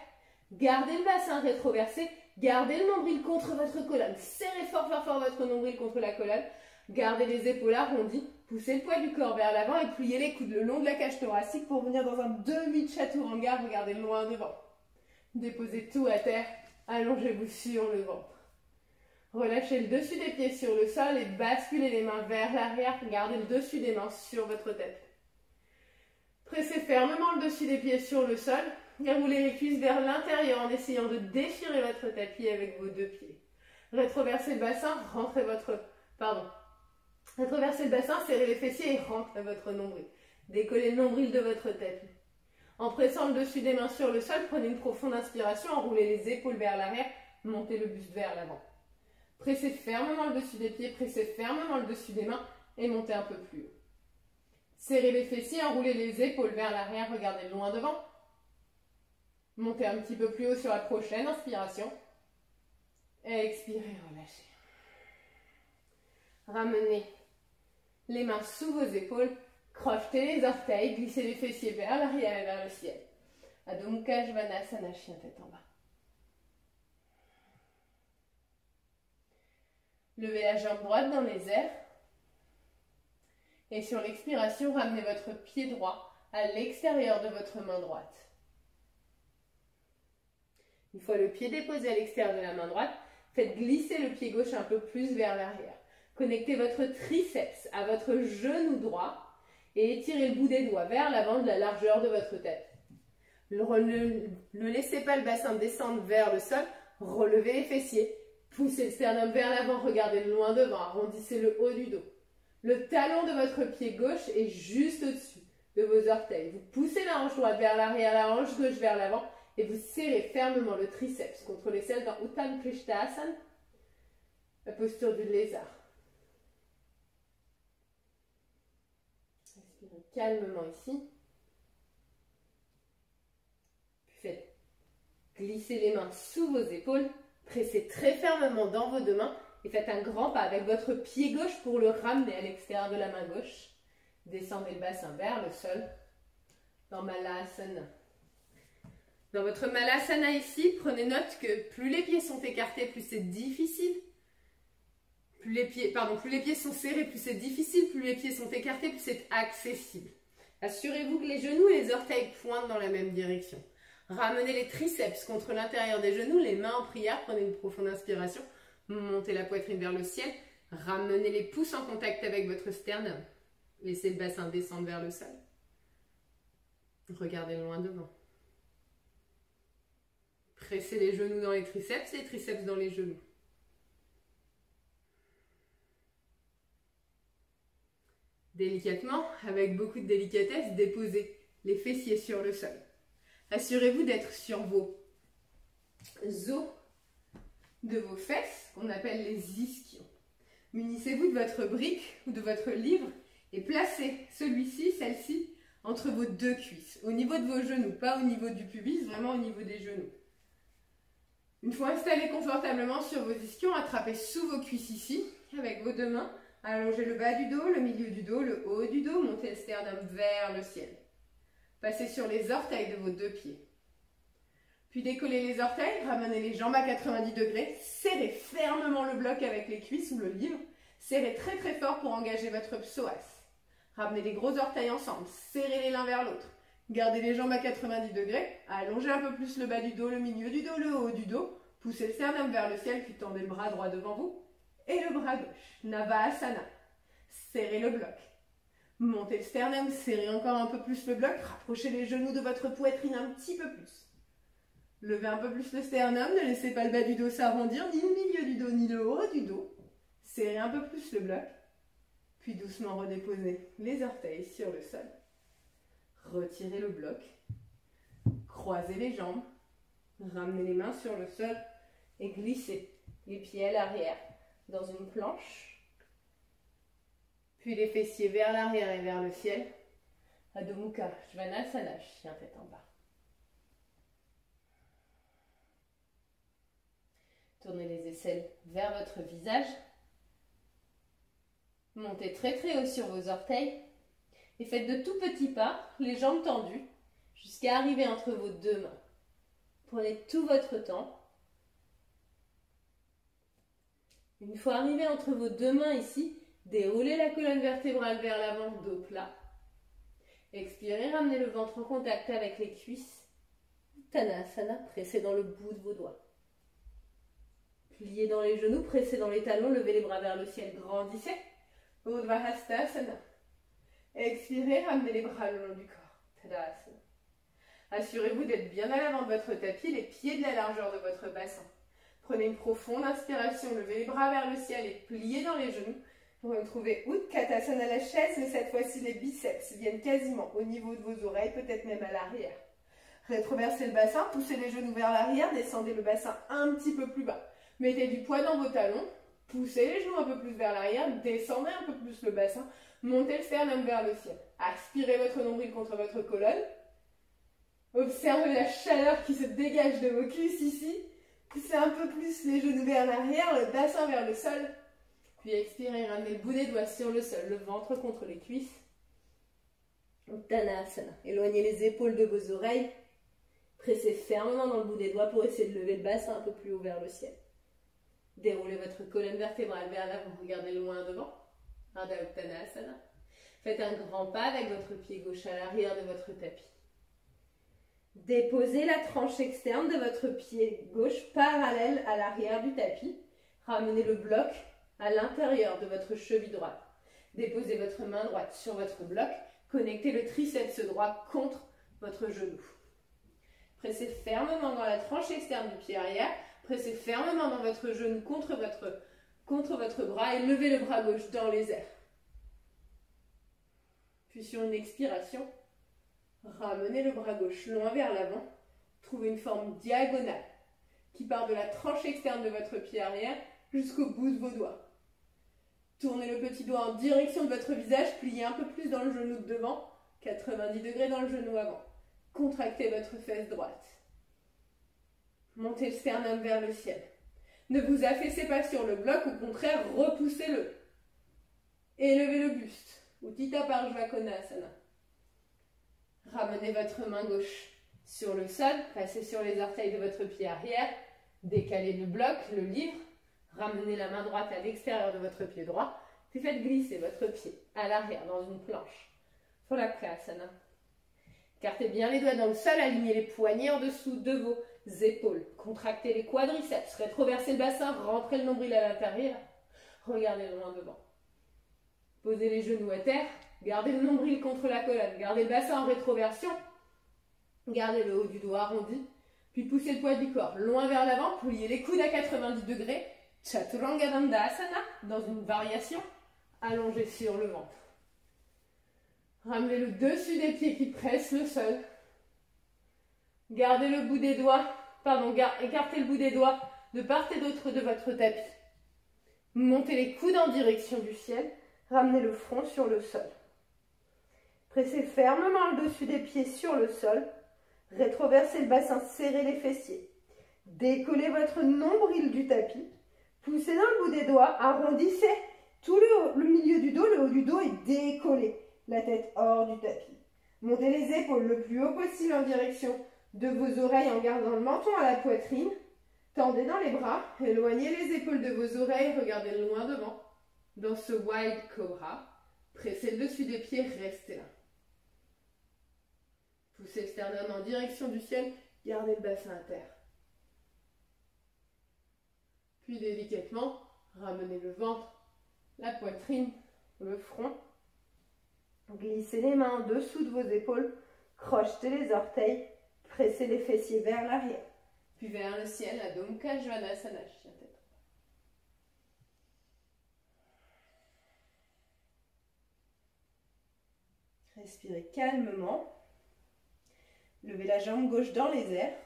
gardez le bassin rétroversé, gardez le nombril contre votre colonne. Serrez fort, fort, fort votre nombril contre la colonne. Gardez les épaules arrondies, poussez le poids du corps vers l'avant et pliez les coudes le long de la cage thoracique pour venir dans un demi-chaturanga, regardez loin devant. Déposez tout à terre, allongez-vous sur le ventre. Relâchez le dessus des pieds sur le sol et basculez les mains vers l'arrière. Gardez le dessus des mains sur votre tête. Pressez fermement le dessus des pieds sur le sol et roulez les cuisses vers l'intérieur en essayant de déchirer votre tapis avec vos deux pieds. Rétroversez le bassin, rétroversez le bassin, serrez les fessiers et rentrez votre nombril. Décollez le nombril de votre tapis. En pressant le dessus des mains sur le sol, prenez une profonde inspiration, enroulez les épaules vers l'arrière, montez le buste vers l'avant. Pressez fermement le dessus des pieds, pressez fermement le dessus des mains et montez un peu plus haut. Serrez les fessiers, enroulez les épaules vers l'arrière, regardez loin devant. Montez un petit peu plus haut sur la prochaine inspiration. Expirez, relâchez. Ramenez les mains sous vos épaules, crochetez les orteils, glissez les fessiers vers l'arrière et vers le ciel. Adho Mukha Svanasana, chien tête en bas. Levez la jambe droite dans les airs. Et sur l'expiration, ramenez votre pied droit à l'extérieur de votre main droite. Une fois le pied déposé à l'extérieur de la main droite, faites glisser le pied gauche un peu plus vers l'arrière. Connectez votre triceps à votre genou droit et étirez le bout des doigts vers l'avant de la largeur de votre tête. Ne laissez pas le bassin descendre vers le sol, relevez les fessiers. Poussez le sternum vers l'avant, regardez loin devant, arrondissez le haut du dos. Le talon de votre pied gauche est juste au-dessus de vos orteils. Vous poussez la hanche droite vers l'arrière, la hanche gauche vers l'avant et vous serrez fermement le triceps contre les selles dans Uttan Prishthasana, la posture du lézard. Respirez calmement ici. Puis faites glisser les mains sous vos épaules. Pressez très fermement dans vos deux mains et faites un grand pas avec votre pied gauche pour le ramener à l'extérieur de la main gauche. Descendez le bassin vers le sol dans Malasana. Dans votre Malasana ici, prenez note que plus les pieds sont écartés, plus c'est difficile. Plus les pieds sont serrés, plus c'est difficile. Plus les pieds sont écartés, plus c'est accessible. Assurez-vous que les genoux et les orteils pointent dans la même direction. Ramenez les triceps contre l'intérieur des genoux, les mains en prière, prenez une profonde inspiration. Montez la poitrine vers le ciel. Ramenez les pouces en contact avec votre sternum. Laissez le bassin descendre vers le sol. Regardez loin devant. Pressez les genoux dans les triceps dans les genoux. Délicatement, avec beaucoup de délicatesse, déposez les fessiers sur le sol. Assurez-vous d'être sur vos os de vos fesses, qu'on appelle les ischions. Munissez-vous de votre brique ou de votre livre et placez celui-ci, celle-ci, entre vos deux cuisses, au niveau de vos genoux, pas au niveau du pubis, vraiment au niveau des genoux. Une fois installés confortablement sur vos ischions, attrapez sous vos cuisses ici, avec vos deux mains, allongez le bas du dos, le milieu du dos, le haut du dos, montez le sternum vers le ciel. Passez sur les orteils de vos deux pieds. Puis décollez les orteils, ramenez les jambes à 90 degrés, serrez fermement le bloc avec les cuisses ou le livre, serrez très très fort pour engager votre psoas. Ramenez les gros orteils ensemble, serrez-les l'un vers l'autre. Gardez les jambes à 90 degrés, allongez un peu plus le bas du dos, le milieu du dos, le haut du dos, poussez le sternum vers le ciel, puis tendez le bras droit devant vous et le bras gauche. Navasana. Serrez le bloc. Montez le sternum, serrez encore un peu plus le bloc, rapprochez les genoux de votre poitrine un petit peu plus. Levez un peu plus le sternum, ne laissez pas le bas du dos s'arrondir, ni le milieu du dos, ni le haut du dos. Serrez un peu plus le bloc, puis doucement redéposez les orteils sur le sol. Retirez le bloc, croisez les jambes, ramenez les mains sur le sol et glissez les pieds à l'arrière dans une planche. Puis les fessiers vers l'arrière et vers le ciel. Adho Mukha Svanasana, chien tête en bas. Tournez les aisselles vers votre visage. Montez très très haut sur vos orteils. Et faites de tout petits pas, les jambes tendues, jusqu'à arriver entre vos deux mains. Prenez tout votre temps. Une fois arrivé entre vos deux mains ici, déroulez la colonne vertébrale vers l'avant, dos plat. Expirez, ramenez le ventre en contact avec les cuisses. Uttanasana, pressez dans le bout de vos doigts. Pliez dans les genoux, pressez dans les talons, levez les bras vers le ciel, grandissez. Urdhva Hastasana. Expirez, ramenez les bras le long du corps. Tadasana. Assurez-vous d'être bien à l'avant de votre tapis, les pieds de la largeur de votre bassin. Prenez une profonde inspiration, levez les bras vers le ciel et pliez dans les genoux. Vous retrouvez Utkatasana, la chaise, mais cette fois-ci les biceps viennent quasiment au niveau de vos oreilles, peut-être même à l'arrière. Rétroversez le bassin, poussez les genoux vers l'arrière, descendez le bassin un petit peu plus bas. Mettez du poids dans vos talons, poussez les genoux un peu plus vers l'arrière, descendez un peu plus le bassin, montez le sternum vers le ciel. Aspirez votre nombril contre votre colonne. Observez la chaleur qui se dégage de vos cuisses ici. Poussez un peu plus les genoux vers l'arrière, le bassin vers le sol. Puis expirez, ramenez le bout des doigts sur le sol, le ventre contre les cuisses. Uttanasana. Éloignez les épaules de vos oreilles. Pressez fermement dans le bout des doigts pour essayer de lever le bassin un peu plus haut vers le ciel. Déroulez votre colonne vertébrale vers l'avant, regardez loin devant. Ardha Uttanasana. Faites un grand pas avec votre pied gauche à l'arrière de votre tapis. Déposez la tranche externe de votre pied gauche parallèle à l'arrière du tapis. Ramenez le bloc à l'intérieur de votre cheville droite. Déposez votre main droite sur votre bloc. Connectez le triceps droit contre votre genou. Pressez fermement dans la tranche externe du pied arrière. Pressez fermement dans votre genou contre votre bras et levez le bras gauche dans les airs. Puis sur une expiration, ramenez le bras gauche loin vers l'avant. Trouvez une forme diagonale qui part de la tranche externe de votre pied arrière jusqu'au bout de vos doigts. Tournez le petit doigt en direction de votre visage, pliez un peu plus dans le genou de devant, 90 degrés dans le genou avant. Contractez votre fesse droite. Montez le sternum vers le ciel. Ne vous affaissez pas sur le bloc, au contraire, repoussez-le. Élevez le buste. Utthita Parshvakonasana. Ramenez votre main gauche sur le sol, passez sur les orteils de votre pied arrière, décalez le bloc, le livre, ramenez la main droite à l'extérieur de votre pied droit, puis faites glisser votre pied à l'arrière dans une planche. Phalakasana. Écartez bien les doigts dans le sol, alignez les poignets en dessous de vos épaules. Contractez les quadriceps, rétroversez le bassin, rentrez le nombril à l'intérieur. Regardez loin devant. Posez les genoux à terre, gardez le nombril contre la colonne, gardez le bassin en rétroversion. Gardez le haut du dos arrondi, puis poussez le poids du corps loin vers l'avant, pliez les coudes à 90 degrés, Chaturanga Dandasana, dans une variation allongée sur le ventre. Ramenez le dessus des pieds qui pressent le sol. Gardez le bout des doigts, écartez le bout des doigts de part et d'autre de votre tapis. Montez les coudes en direction du ciel, ramenez le front sur le sol. Pressez fermement le dessus des pieds sur le sol. Rétroversez le bassin, serrez les fessiers. Décollez votre nombril du tapis. Poussez dans le bout des doigts, arrondissez tout le milieu du dos, le haut du dos est décollé. La tête hors du tapis. Montez les épaules le plus haut possible en direction de vos oreilles en gardant le menton à la poitrine. Tendez dans les bras, éloignez les épaules de vos oreilles, regardez loin devant. Dans ce wide cobra, pressez le dessus des pieds, restez là. Poussez le sternum en direction du ciel, gardez le bassin à terre. Puis délicatement, ramenez le ventre, la poitrine, le front. Glissez les mains en dessous de vos épaules, crochetez les orteils, pressez les fessiers vers l'arrière. Puis vers le ciel, Adho Mukha Svanasana, chien tête. Respirez calmement. Levez la jambe gauche dans les airs.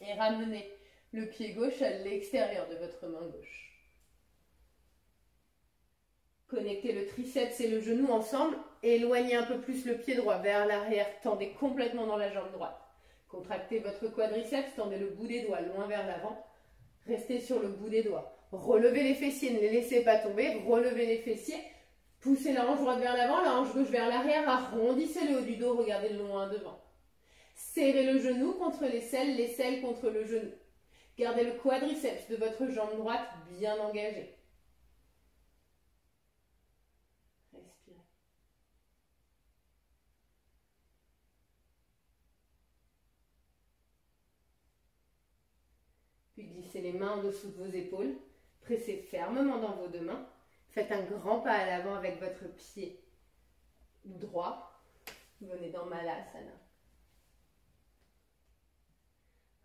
Et ramenez le pied gauche à l'extérieur de votre main gauche. Connectez le triceps et le genou ensemble. Éloignez un peu plus le pied droit vers l'arrière. Tendez complètement dans la jambe droite. Contractez votre quadriceps. Tendez le bout des doigts loin vers l'avant. Restez sur le bout des doigts. Relevez les fessiers. Ne les laissez pas tomber. Relevez les fessiers. Poussez la hanche droite vers l'avant, la hanche gauche vers l'arrière. Arrondissez le haut du dos. Regardez loin devant. Serrez le genou contre l'aisselle contre le genou. Gardez le quadriceps de votre jambe droite bien engagé. Respirez. Puis glissez les mains en dessous de vos épaules. Pressez fermement dans vos deux mains. Faites un grand pas à l'avant avec votre pied droit. Venez dans Malasana.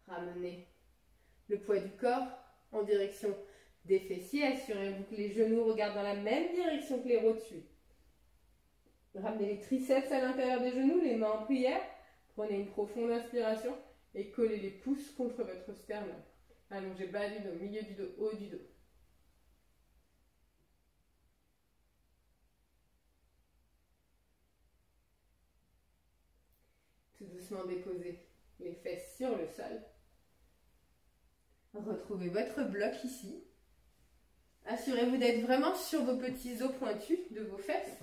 Ramenez le poids du corps en direction des fessiers. Assurez-vous que les genoux regardent dans la même direction que les rotules. Ramenez les triceps à l'intérieur des genoux, les mains en prière. Prenez une profonde inspiration et collez les pouces contre votre sternum. Allongez bas du dos, milieu du dos, haut du dos. Tout doucement déposez les fesses sur le sol. Retrouvez votre bloc ici. Assurez-vous d'être vraiment sur vos petits os pointus de vos fesses.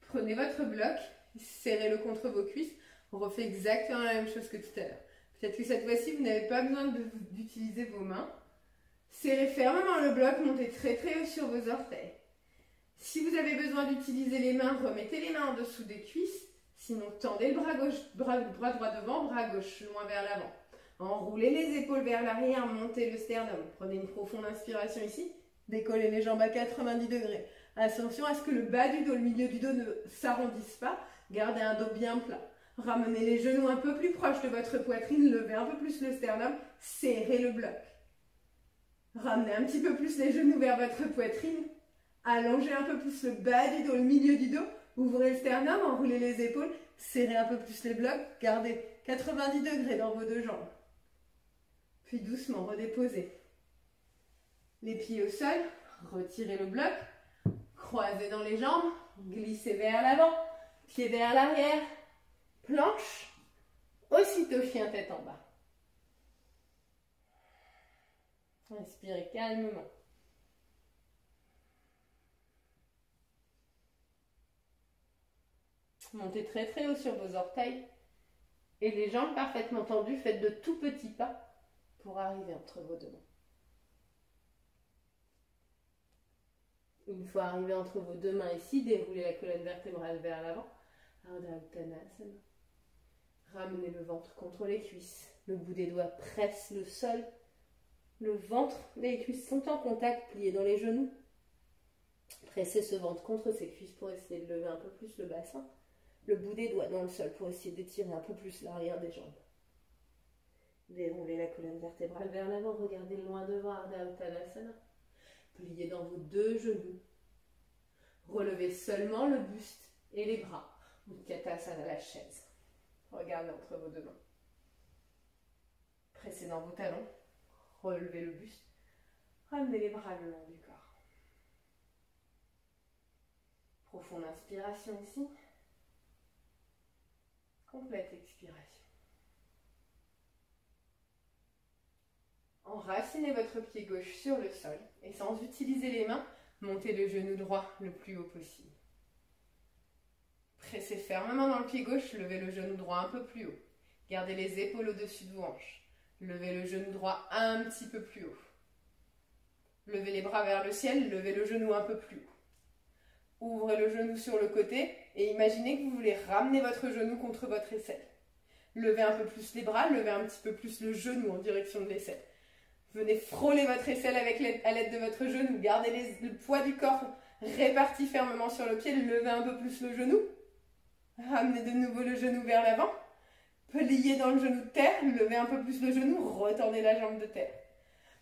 Prenez votre bloc, serrez-le contre vos cuisses. On refait exactement la même chose que tout à l'heure. Peut-être que cette fois-ci, vous n'avez pas besoin d'utiliser vos mains. Serrez fermement le bloc, montez très très haut sur vos orteils. Si vous avez besoin d'utiliser les mains, remettez les mains en dessous des cuisses. Sinon, tendez le bras droit devant, bras gauche loin vers l'avant. Enroulez les épaules vers l'arrière, montez le sternum. Prenez une profonde inspiration ici. Décollez les jambes à 90 degrés. Attention à ce que le bas du dos, le milieu du dos ne s'arrondisse pas. Gardez un dos bien plat. Ramenez les genoux un peu plus proches de votre poitrine. Levez un peu plus le sternum. Serrez le bloc. Ramenez un petit peu plus les genoux vers votre poitrine. Allongez un peu plus le bas du dos, le milieu du dos. Ouvrez le sternum, enroulez les épaules. Serrez un peu plus les blocs. Gardez 90 degrés dans vos deux jambes. Puis doucement, redéposez les pieds au sol. Retirez le bloc. Croisez dans les jambes. Glissez vers l'avant. Pied vers l'arrière. Planche. Aussitôt chien tête en bas. Respirez calmement. Montez très très haut sur vos orteils. Et les jambes parfaitement tendues, faites de tout petits pas pour arriver entre vos deux mains. Une fois arrivé entre vos deux mains ici, déroulez la colonne vertébrale vers l'avant. Ardha Uttanasana. Ramenez le ventre contre les cuisses. Le bout des doigts presse le sol. Le ventre, les cuisses sont en contact, pliées dans les genoux. Pressez ce ventre contre ses cuisses pour essayer de lever un peu plus le bassin. Le bout des doigts dans le sol pour essayer d'étirer un peu plus l'arrière des jambes. Déroulez la colonne vertébrale vers l'avant. Regardez loin devant Ardha Uttanasana. Pliez dans vos deux genoux. Relevez seulement le buste et les bras. Utkatasana, la chaise. Regardez entre vos deux mains. Pressez dans vos talons. Relevez le buste. Ramenez les bras le long du corps. Profonde inspiration ici. Complète expiration. Enracinez votre pied gauche sur le sol et sans utiliser les mains, montez le genou droit le plus haut possible. Pressez fermement dans le pied gauche, levez le genou droit un peu plus haut. Gardez les épaules au-dessus de vos hanches. Levez le genou droit un petit peu plus haut. Levez les bras vers le ciel, levez le genou un peu plus haut. Ouvrez le genou sur le côté et imaginez que vous voulez ramener votre genou contre votre aisselle. Levez un peu plus les bras, levez un petit peu plus le genou en direction de l'aisselle. Venez frôler votre aisselle à l'aide de votre genou. Gardez le poids du corps réparti fermement sur le pied. Levez un peu plus le genou. Ramenez de nouveau le genou vers l'avant. Pliez dans le genou de terre. Levez un peu plus le genou. Retendez la jambe de terre.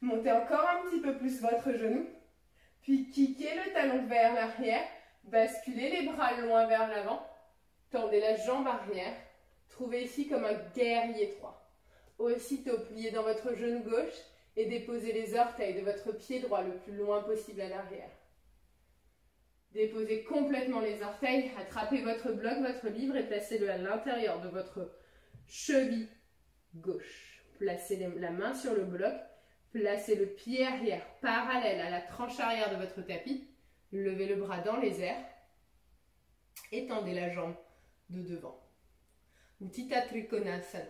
Montez encore un petit peu plus votre genou. Puis kickez le talon vers l'arrière. Basculez les bras loin vers l'avant. Tendez la jambe arrière. Trouvez ici comme un guerrier 3. Aussitôt, pliez dans votre genou gauche et déposez les orteils de votre pied droit le plus loin possible à l'arrière. Déposez complètement les orteils, attrapez votre bloc, votre livre et placez-le à l'intérieur de votre cheville gauche. Placez la main sur le bloc, placez le pied arrière parallèle à la tranche arrière de votre tapis, levez le bras dans les airs, étendez la jambe de devant. Utthita Trikonasana.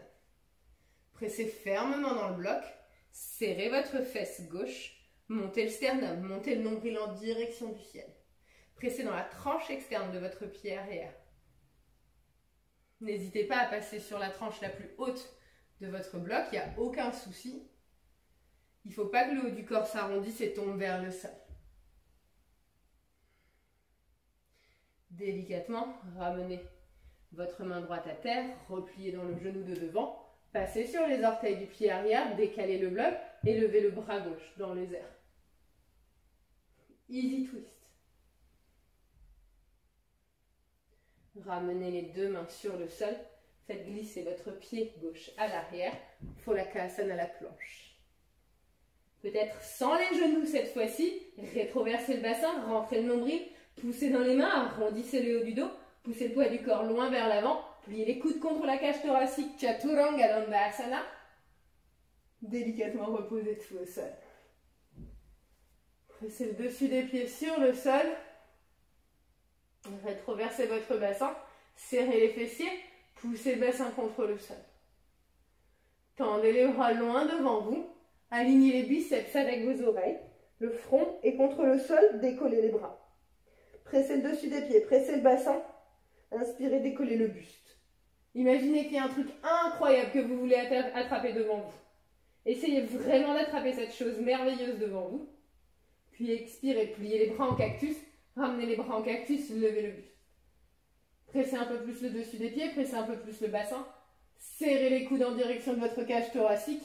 Pressez fermement dans le bloc, serrez votre fesse gauche, montez le sternum, montez le nombril en direction du ciel. Pressez dans la tranche externe de votre pied arrière. N'hésitez pas à passer sur la tranche la plus haute de votre bloc, il n'y a aucun souci. Il ne faut pas que le haut du corps s'arrondisse et tombe vers le sol. Délicatement, ramenez votre main droite à terre, repliez dans le genou de devant. Passez sur les orteils du pied arrière, décalez le bloc et levez le bras gauche dans les airs. Easy twist. Ramenez les deux mains sur le sol. Faites glisser votre pied gauche à l'arrière. Pholakasana à la planche. Peut-être sans les genoux cette fois-ci. Rétroversez le bassin, rentrez le nombril, poussez dans les mains, arrondissez le haut du dos, poussez le poids du corps loin vers l'avant. Pliez les coudes contre la cage thoracique, Chaturanga Dandasana. Délicatement reposez tout au sol. Pressez le dessus des pieds sur le sol. Rétroversez votre bassin. Serrez les fessiers. Poussez le bassin contre le sol. Tendez les bras loin devant vous. Alignez les biceps avec vos oreilles. Le front est contre le sol. Décollez les bras. Pressez le dessus des pieds. Pressez le bassin. Inspirez, décollez le buste. Imaginez qu'il y a un truc incroyable que vous voulez attraper devant vous. Essayez vraiment d'attraper cette chose merveilleuse devant vous. Puis expirez, pliez les bras en cactus. Ramenez les bras en cactus, levez le buste. Pressez un peu plus le dessus des pieds, pressez un peu plus le bassin. Serrez les coudes en direction de votre cage thoracique.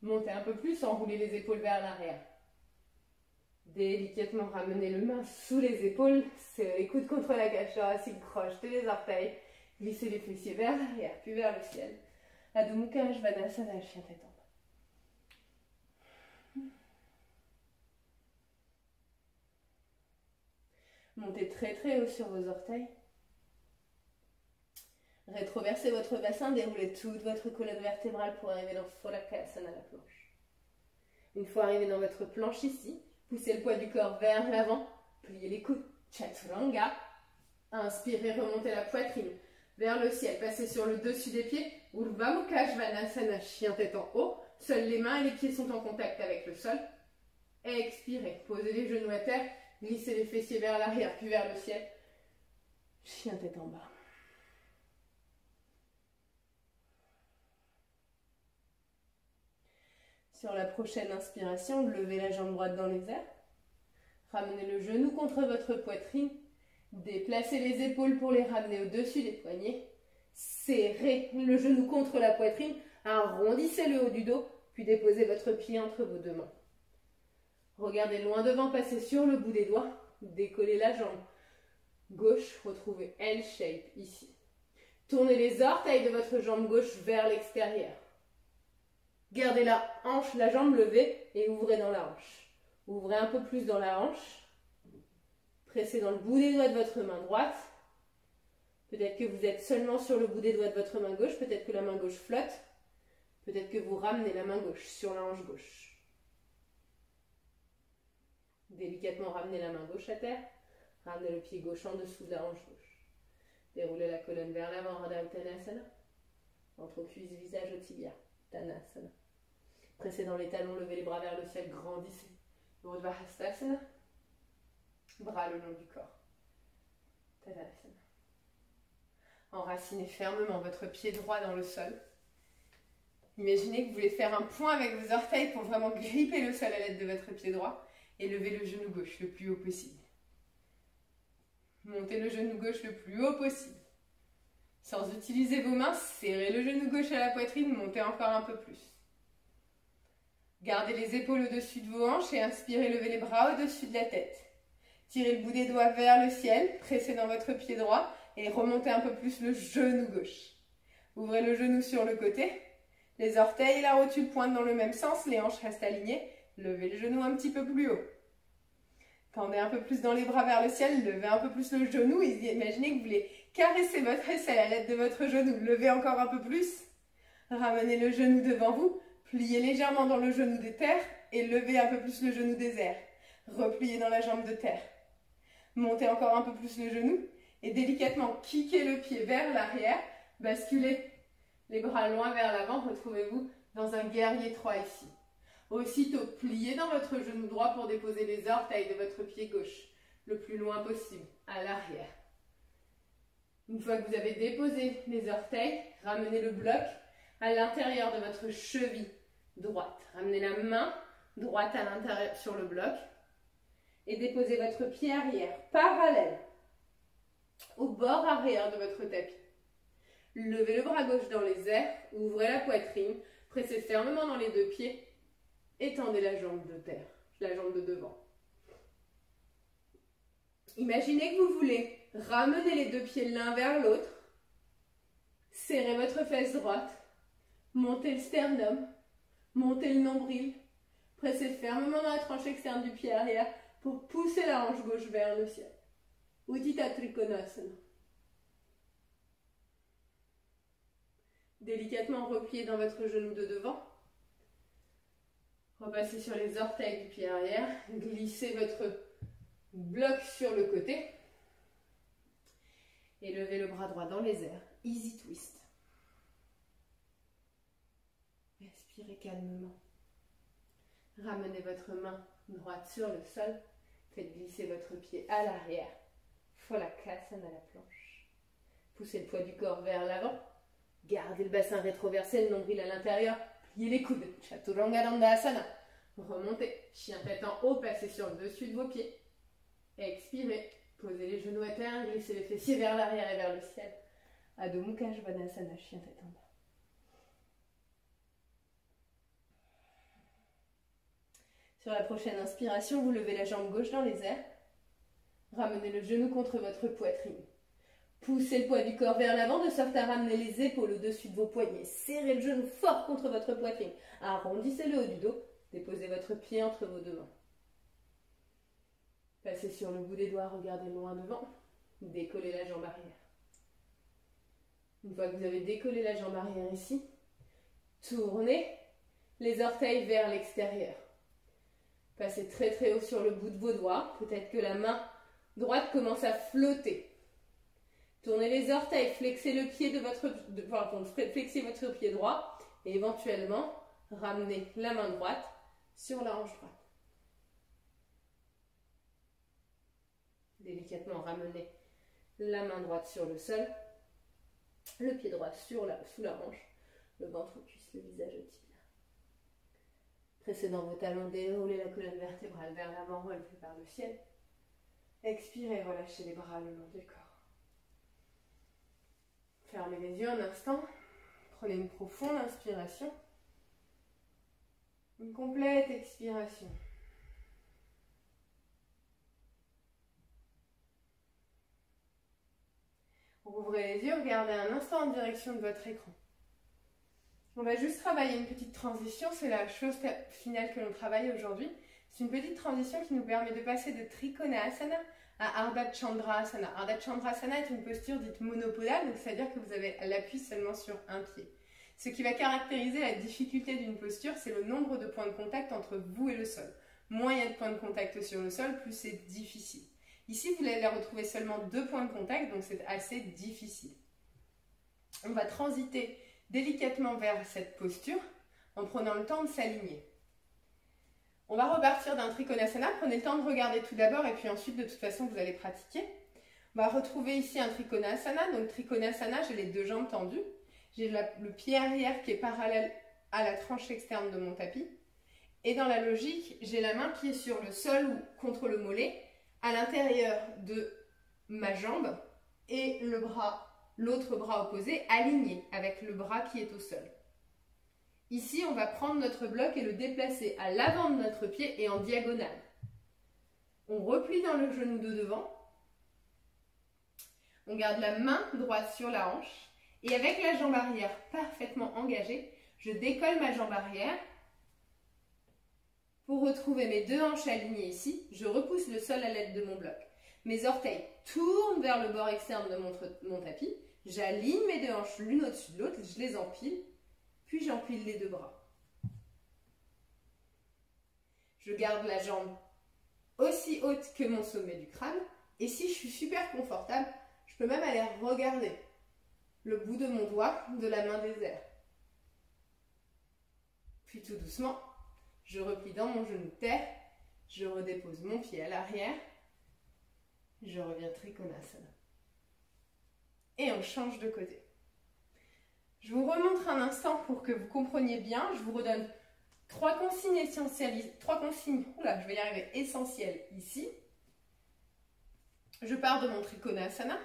Montez un peu plus, enroulez les épaules vers l'arrière. Délicatement ramenez les mains sous les épaules. Serrez les coudes contre la cage thoracique, crochetez les orteils. Glissez les fessiers vers l'arrière, puis vers le ciel. Adho Mukha Svanasana, chien tête en bas. Montez très très haut sur vos orteils. Rétroversez votre bassin, déroulez toute votre colonne vertébrale pour arriver dans Pholakasana, la planche. Une fois arrivé dans votre planche ici, poussez le poids du corps vers l'avant, pliez les coudes, Chaturanga. Inspirez, remontez la poitrine vers le ciel, passez sur le dessus des pieds, Urdhva Mukha Svanasana, chien tête en haut. Seules les mains et les pieds sont en contact avec le sol. Expirez, posez les genoux à terre, glissez les fessiers vers l'arrière, puis vers le ciel. Chien tête en bas. Sur la prochaine inspiration, levez la jambe droite dans les airs. Ramenez le genou contre votre poitrine. Déplacez les épaules pour les ramener au-dessus des poignets. Serrez le genou contre la poitrine. Arrondissez le haut du dos, puis déposez votre pied entre vos deux mains. Regardez loin devant, passez sur le bout des doigts. Décollez la jambe gauche, retrouvez L-shape ici. Tournez les orteils de votre jambe gauche vers l'extérieur. Gardez la hanche, la jambe levée et ouvrez dans la hanche. Ouvrez un peu plus dans la hanche. Pressez dans le bout des doigts de votre main droite. Peut-être que vous êtes seulement sur le bout des doigts de votre main gauche. Peut-être que la main gauche flotte. Peut-être que vous ramenez la main gauche sur la hanche gauche. Délicatement ramenez la main gauche à terre. Ramenez le pied gauche en dessous de la hanche gauche. Déroulez la colonne vers l'avant, Radha Uttanasana. Ventre aux cuisses, visage au tibia. Uttanasana. Pressez dans les talons, levez les bras vers le ciel, grandissez. Urdhva Hastasana. Bras le long du corps. Tadasana. Enracinez fermement votre pied droit dans le sol. Imaginez que vous voulez faire un point avec vos orteils pour vraiment gripper le sol à l'aide de votre pied droit et levez le genou gauche le plus haut possible. Montez le genou gauche le plus haut possible. Sans utiliser vos mains, serrez le genou gauche à la poitrine, montez encore un peu plus. Gardez les épaules au-dessus de vos hanches et inspirez, levez les bras au-dessus de la tête. Tirez le bout des doigts vers le ciel, pressez dans votre pied droit et remontez un peu plus le genou gauche. Ouvrez le genou sur le côté, les orteils et la rotule pointent dans le même sens, les hanches restent alignées, levez le genou un petit peu plus haut. Tendez un peu plus dans les bras vers le ciel, levez un peu plus le genou et imaginez que vous voulez caresser votre aisselle à l'aide de votre genou. Levez encore un peu plus, ramenez le genou devant vous, pliez légèrement dans le genou des terres et levez un peu plus le genou des airs. Repliez dans la jambe de terre. Montez encore un peu plus le genou et délicatement kickez le pied vers l'arrière, basculez les bras loin vers l'avant, retrouvez-vous dans un guerrier 3 ici. Aussitôt, pliez dans votre genou droit pour déposer les orteils de votre pied gauche le plus loin possible, à l'arrière. Une fois que vous avez déposé les orteils, ramenez le bloc à l'intérieur de votre cheville droite. Ramenez la main droite à l'intérieur sur le bloc et déposez votre pied arrière parallèle au bord arrière de votre tapis. Levez le bras gauche dans les airs, ouvrez la poitrine, pressez fermement dans les deux pieds. Étendez la jambe de terre, la jambe de devant. Imaginez que vous voulez ramener les deux pieds l'un vers l'autre. Serrez votre fesse droite. Montez le sternum. Montez le nombril. Pressez fermement dans la tranche externe du pied arrière pour pousser la hanche gauche vers le ciel. Uddita Trikonasana. Délicatement repliez dans votre genou de devant. Repassez sur les orteils du pied arrière, glissez votre bloc sur le côté et levez le bras droit dans les airs. Easy twist. Respirez calmement. Ramenez votre main droite sur le sol. Faites glisser votre pied à l'arrière. Phalakasana à la planche. Poussez le poids du corps vers l'avant. Gardez le bassin rétroversé, le nombril à l'intérieur. Pliez les coudes. Chaturanga Dandasana. Remontez. Chien tête en haut, passez sur le dessus de vos pieds. Expirez. Posez les genoux à terre, glissez les fessiers vers l'arrière et vers le ciel. Adho Mukha Svanasana, chien tête en bas. Sur la prochaine inspiration, vous levez la jambe gauche dans les airs. Ramenez le genou contre votre poitrine. Poussez le poids du corps vers l'avant de sorte à ramener les épaules au-dessus de vos poignets. Serrez le genou fort contre votre poitrine. Arrondissez le haut du dos. Déposez votre pied entre vos deux mains. Passez sur le bout des doigts, regardez loin devant. Décollez la jambe arrière. Une fois que vous avez décollé la jambe arrière ici, tournez les orteils vers l'extérieur. Passez très très haut sur le bout de vos doigts. Peut-être que la main droite commence à flotter. Tournez les orteils, flexez le pied flexez votre pied droit et éventuellement ramenez la main droite sur la hanche droite. Délicatement ramenez la main droite sur le sol, le pied droit sous la hanche, le ventre aux cuisses, le visage au tibia. Pressez dans vos talons, déroulez la colonne vertébrale vers l'avant, relevez par le ciel. Expirez, relâchez les bras le long du corps. Fermez les yeux un instant. Prenez une profonde inspiration. Une complète expiration. Rouvrez les yeux, regardez un instant en direction de votre écran. On va juste travailler une petite transition, c'est la chose finale que l'on travaille aujourd'hui. C'est une petite transition qui nous permet de passer de Trikonasana à Ardha Chandrasana. Ardha Chandrasana est une posture dite monopodale, donc c'est-à-dire que vous avez l'appui seulement sur un pied. Ce qui va caractériser la difficulté d'une posture, c'est le nombre de points de contact entre vous et le sol. Moins il y a de points de contact sur le sol, plus c'est difficile. Ici, vous allez retrouver seulement 2 points de contact, donc c'est assez difficile. On va transiter délicatement vers cette posture en prenant le temps de s'aligner. On va repartir d'un Trikonasana. Prenez le temps de regarder tout d'abord et puis ensuite, de toute façon, vous allez pratiquer. On va retrouver ici un Trikonasana. Donc, Trikonasana, j'ai les 2 jambes tendues. J'ai le pied arrière qui est parallèle à la tranche externe de mon tapis. Et dans la logique, j'ai la main qui est sur le sol ou contre le mollet, à l'intérieur de ma jambe et l'autre bras opposé aligné avec le bras qui est au sol. Ici, on va prendre notre bloc et le déplacer à l'avant de notre pied et en diagonale. On replie dans le genou de devant. On garde la main droite sur la hanche. Et avec la jambe arrière parfaitement engagée, je décolle ma jambe arrière. Pour retrouver mes 2 hanches alignées ici, je repousse le sol à l'aide de mon bloc. Mes orteils tournent vers le bord externe de mon tapis. J'aligne mes 2 hanches l'une au-dessus de l'autre, je les empile, puis j'empile les 2 bras. Je garde la jambe aussi haute que mon sommet du crâne. Et si je suis super confortable, je peux même aller regarder le bout de mon doigt de la main des airs. Puis tout doucement, je replie dans mon genou de terre, je redépose mon pied à l'arrière, je reviens Trikonasana. Et on change de côté. Je vous remontre un instant pour que vous compreniez bien. Je vous redonne 3 consignes essentielles, 3 consignes, je vais y arriver, essentielles ici. Je pars de mon Trikonasana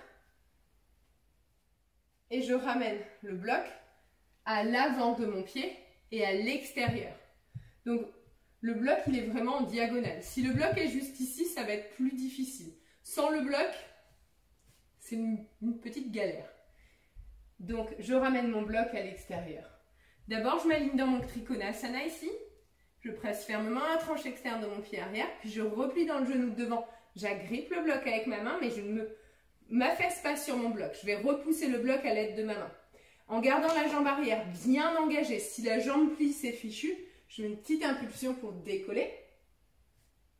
et je ramène le bloc à l'avant de mon pied et à l'extérieur. Donc, le bloc, il est vraiment en diagonale. Si le bloc est juste ici, ça va être plus difficile. Sans le bloc, c'est une petite galère. Donc, je ramène mon bloc à l'extérieur. D'abord, je m'aligne dans mon Trikonasana ici. Je presse fermement la tranche externe de mon pied arrière, puis je replie dans le genou de devant. J'agrippe le bloc avec ma main, mais je ne m'affaisse pas sur mon bloc. Je vais repousser le bloc à l'aide de ma main. En gardant la jambe arrière bien engagée. Si la jambe plie, c'est fichu. Je mets une petite impulsion pour décoller.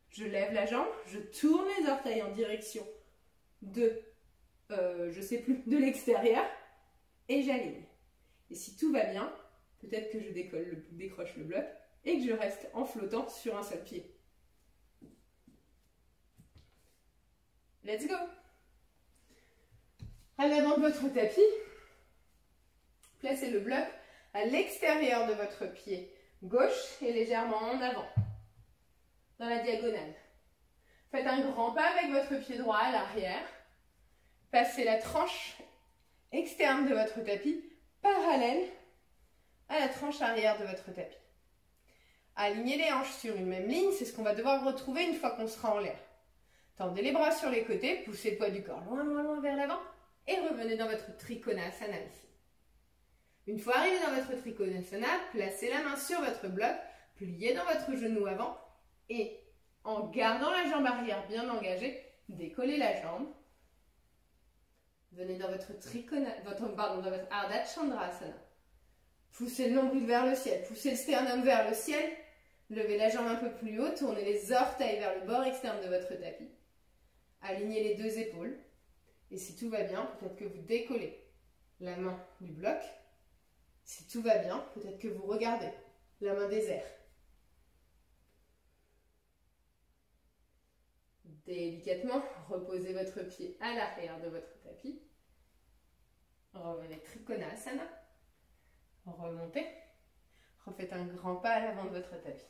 Je lève la jambe, je tourne les orteils en direction de, de l'extérieur et j'aligne. Et si tout va bien, peut-être que je décroche le bloc et que je reste en flottant sur un seul pied. Let's go! À l'avant de votre tapis, placez le bloc à l'extérieur de votre pied gauche et légèrement en avant, dans la diagonale. Faites un grand pas avec votre pied droit à l'arrière. Passez la tranche externe de votre tapis parallèle à la tranche arrière de votre tapis. Alignez les hanches sur une même ligne, c'est ce qu'on va devoir retrouver une fois qu'on sera en l'air. Tendez les bras sur les côtés, poussez le poids du corps loin, loin, loin vers l'avant et revenez dans votre Trikonasana ici. Une fois arrivé dans votre Trikonasana, placez la main sur votre bloc, pliez dans votre genou avant et en gardant la jambe arrière bien engagée, décollez la jambe. Venez dans votre Ardha Chandrasana. Poussez le nombril vers le ciel, poussez le sternum vers le ciel, levez la jambe un peu plus haut, tournez les orteils vers le bord externe de votre tapis. Alignez les 2 épaules. Et si tout va bien, peut-être que vous décollez la main du bloc. Si tout va bien, peut-être que vous regardez la main des airs. Délicatement, reposez votre pied à l'arrière de votre tapis. Revenez Trikonasana. Remontez. Refaites un grand pas à l'avant de votre tapis.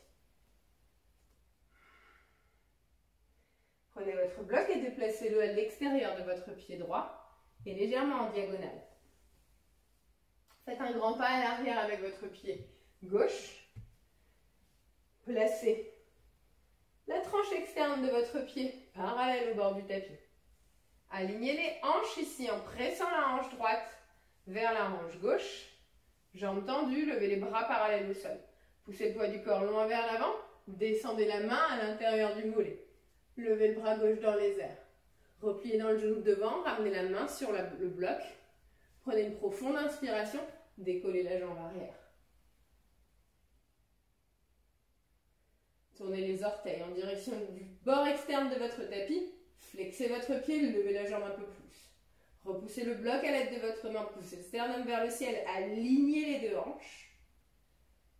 Prenez votre bloc et déplacez-le à l'extérieur de votre pied droit et légèrement en diagonale. Faites un grand pas à l'arrière avec votre pied gauche. Placez la tranche externe de votre pied parallèle au bord du tapis. Alignez les hanches ici en pressant la hanche droite vers la hanche gauche. Jambes tendues, levez les bras parallèles au sol. Poussez le poids du corps loin vers l'avant. Descendez la main à l'intérieur du mollet. Levez le bras gauche dans les airs. Repliez dans le genou de devant, ramenez la main sur le bloc. Prenez une profonde inspiration, décollez la jambe arrière. Tournez les orteils en direction du bord externe de votre tapis. Flexez votre pied, levez la jambe un peu plus. Repoussez le bloc à l'aide de votre main, poussez le sternum vers le ciel, alignez les deux hanches.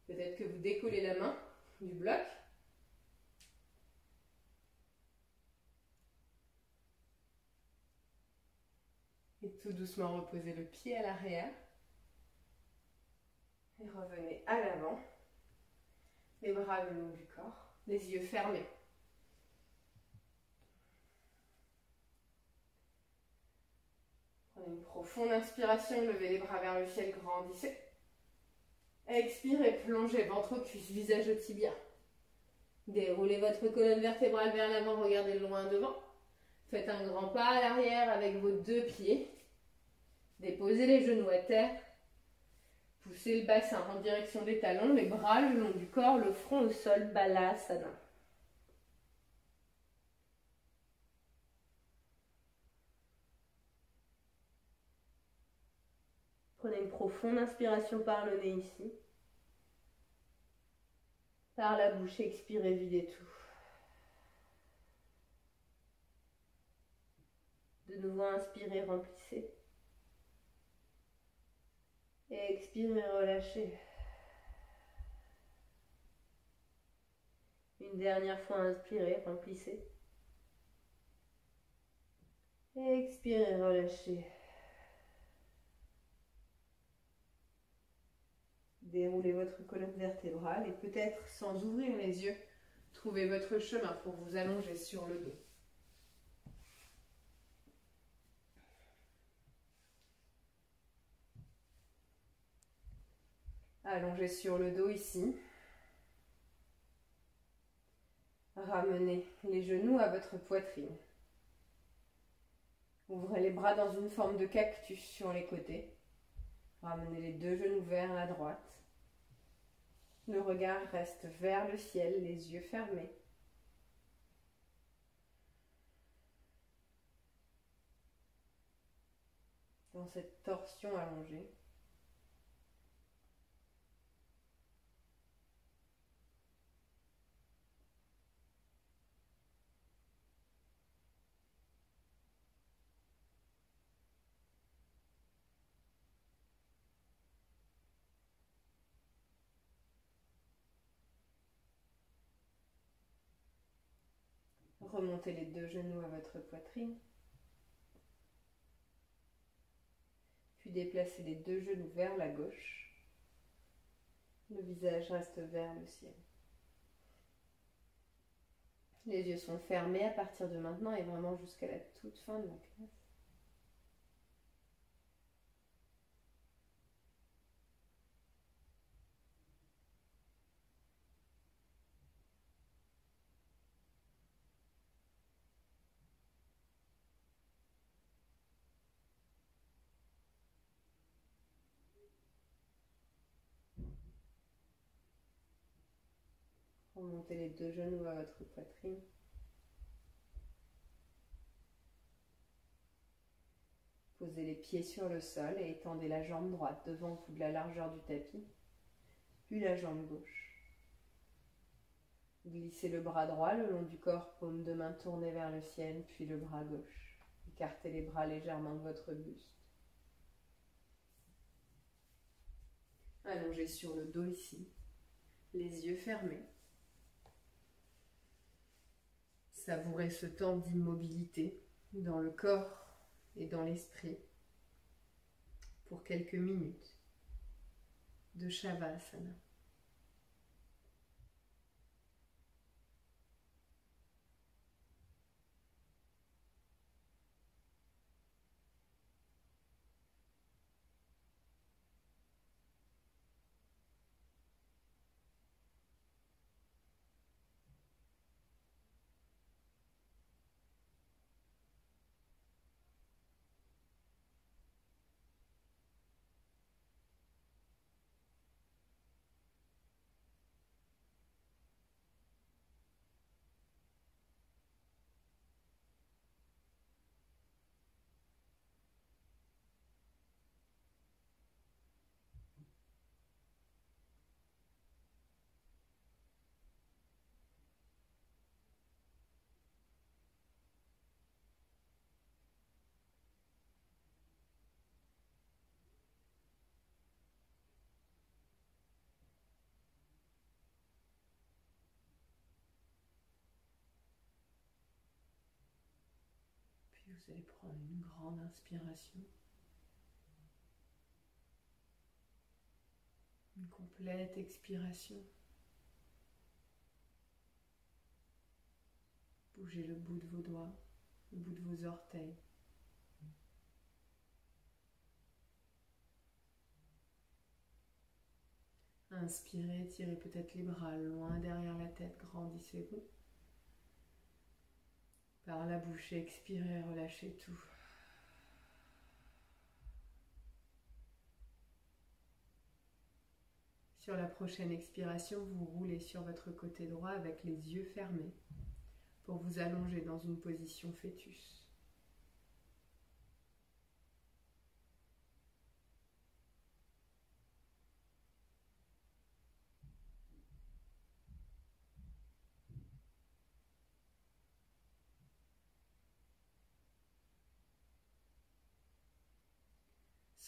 Peut-être que vous décollez la main du bloc. Et tout doucement reposez le pied à l'arrière. Et revenez à l'avant. Les bras le long du corps, les yeux fermés. Prenez une profonde inspiration, levez les bras vers le ciel, grandissez. Expirez, plongez ventre cuisse, visage au tibia. Déroulez votre colonne vertébrale vers l'avant, regardez loin devant. Faites un grand pas à l'arrière avec vos deux pieds. Déposez les genoux à terre. Poussez le bassin en direction des talons, les bras le long du corps, le front au sol, Balasana. Prenez une profonde inspiration par le nez ici. Par la bouche, expirez, videz tout. De nouveau, inspirez, remplissez. Et expirez, relâchez. Une dernière fois, inspirez, remplissez. Et expirez, relâchez. Déroulez votre colonne vertébrale et peut-être sans ouvrir les yeux, trouvez votre chemin pour vous allonger sur le dos. Allongez sur le dos ici. Ramenez les genoux à votre poitrine. Ouvrez les bras dans une forme de cactus sur les côtés. Ramenez les deux genoux vers la droite. Le regard reste vers le ciel, les yeux fermés. Dans cette torsion allongée. Remontez les deux genoux à votre poitrine. Puis déplacez les deux genoux vers la gauche. Le visage reste vers le ciel. Les yeux sont fermés à partir de maintenant et vraiment jusqu'à la toute fin de la classe. Remontez les deux genoux à votre poitrine. Posez les pieds sur le sol et étendez la jambe droite devant vous de la largeur du tapis, puis la jambe gauche. Glissez le bras droit le long du corps, paume de main tournée vers le ciel, puis le bras gauche. Écartez les bras légèrement de votre buste. Allongez sur le dos ici, les yeux fermés. Savourez ce temps d'immobilité dans le corps et dans l'esprit pour quelques minutes de Shavasana. vous allez prendre une grande inspiration. Une complète expiration. Bougez le bout de vos doigts, le bout de vos orteils. Inspirez, tirez peut-être les bras loin derrière la tête, grandissez-vous. Par la bouche, expirez, relâchez tout. Sur la prochaine expiration, vous roulez sur votre côté droit avec les yeux fermés pour vous allonger dans une position fœtus.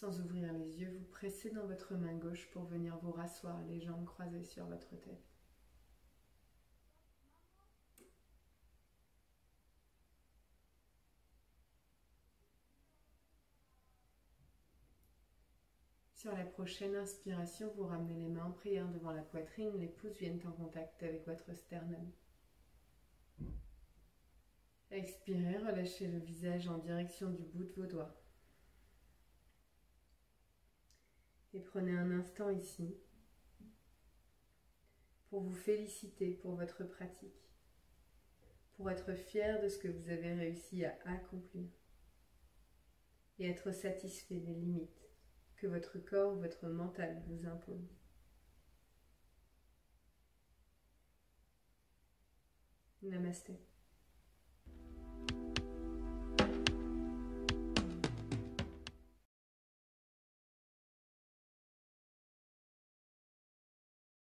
Sans ouvrir les yeux, vous pressez dans votre main gauche pour venir vous rasseoir, les jambes croisées sur votre tête. Sur la prochaine inspiration, vous ramenez les mains en prière devant la poitrine, les pouces viennent en contact avec votre sternum. Expirez, relâchez le visage en direction du bout de vos doigts. Et prenez un instant ici pour vous féliciter pour votre pratique, pour être fier de ce que vous avez réussi à accomplir et être satisfait des limites que votre corps ou votre mental vous impose. Namasté.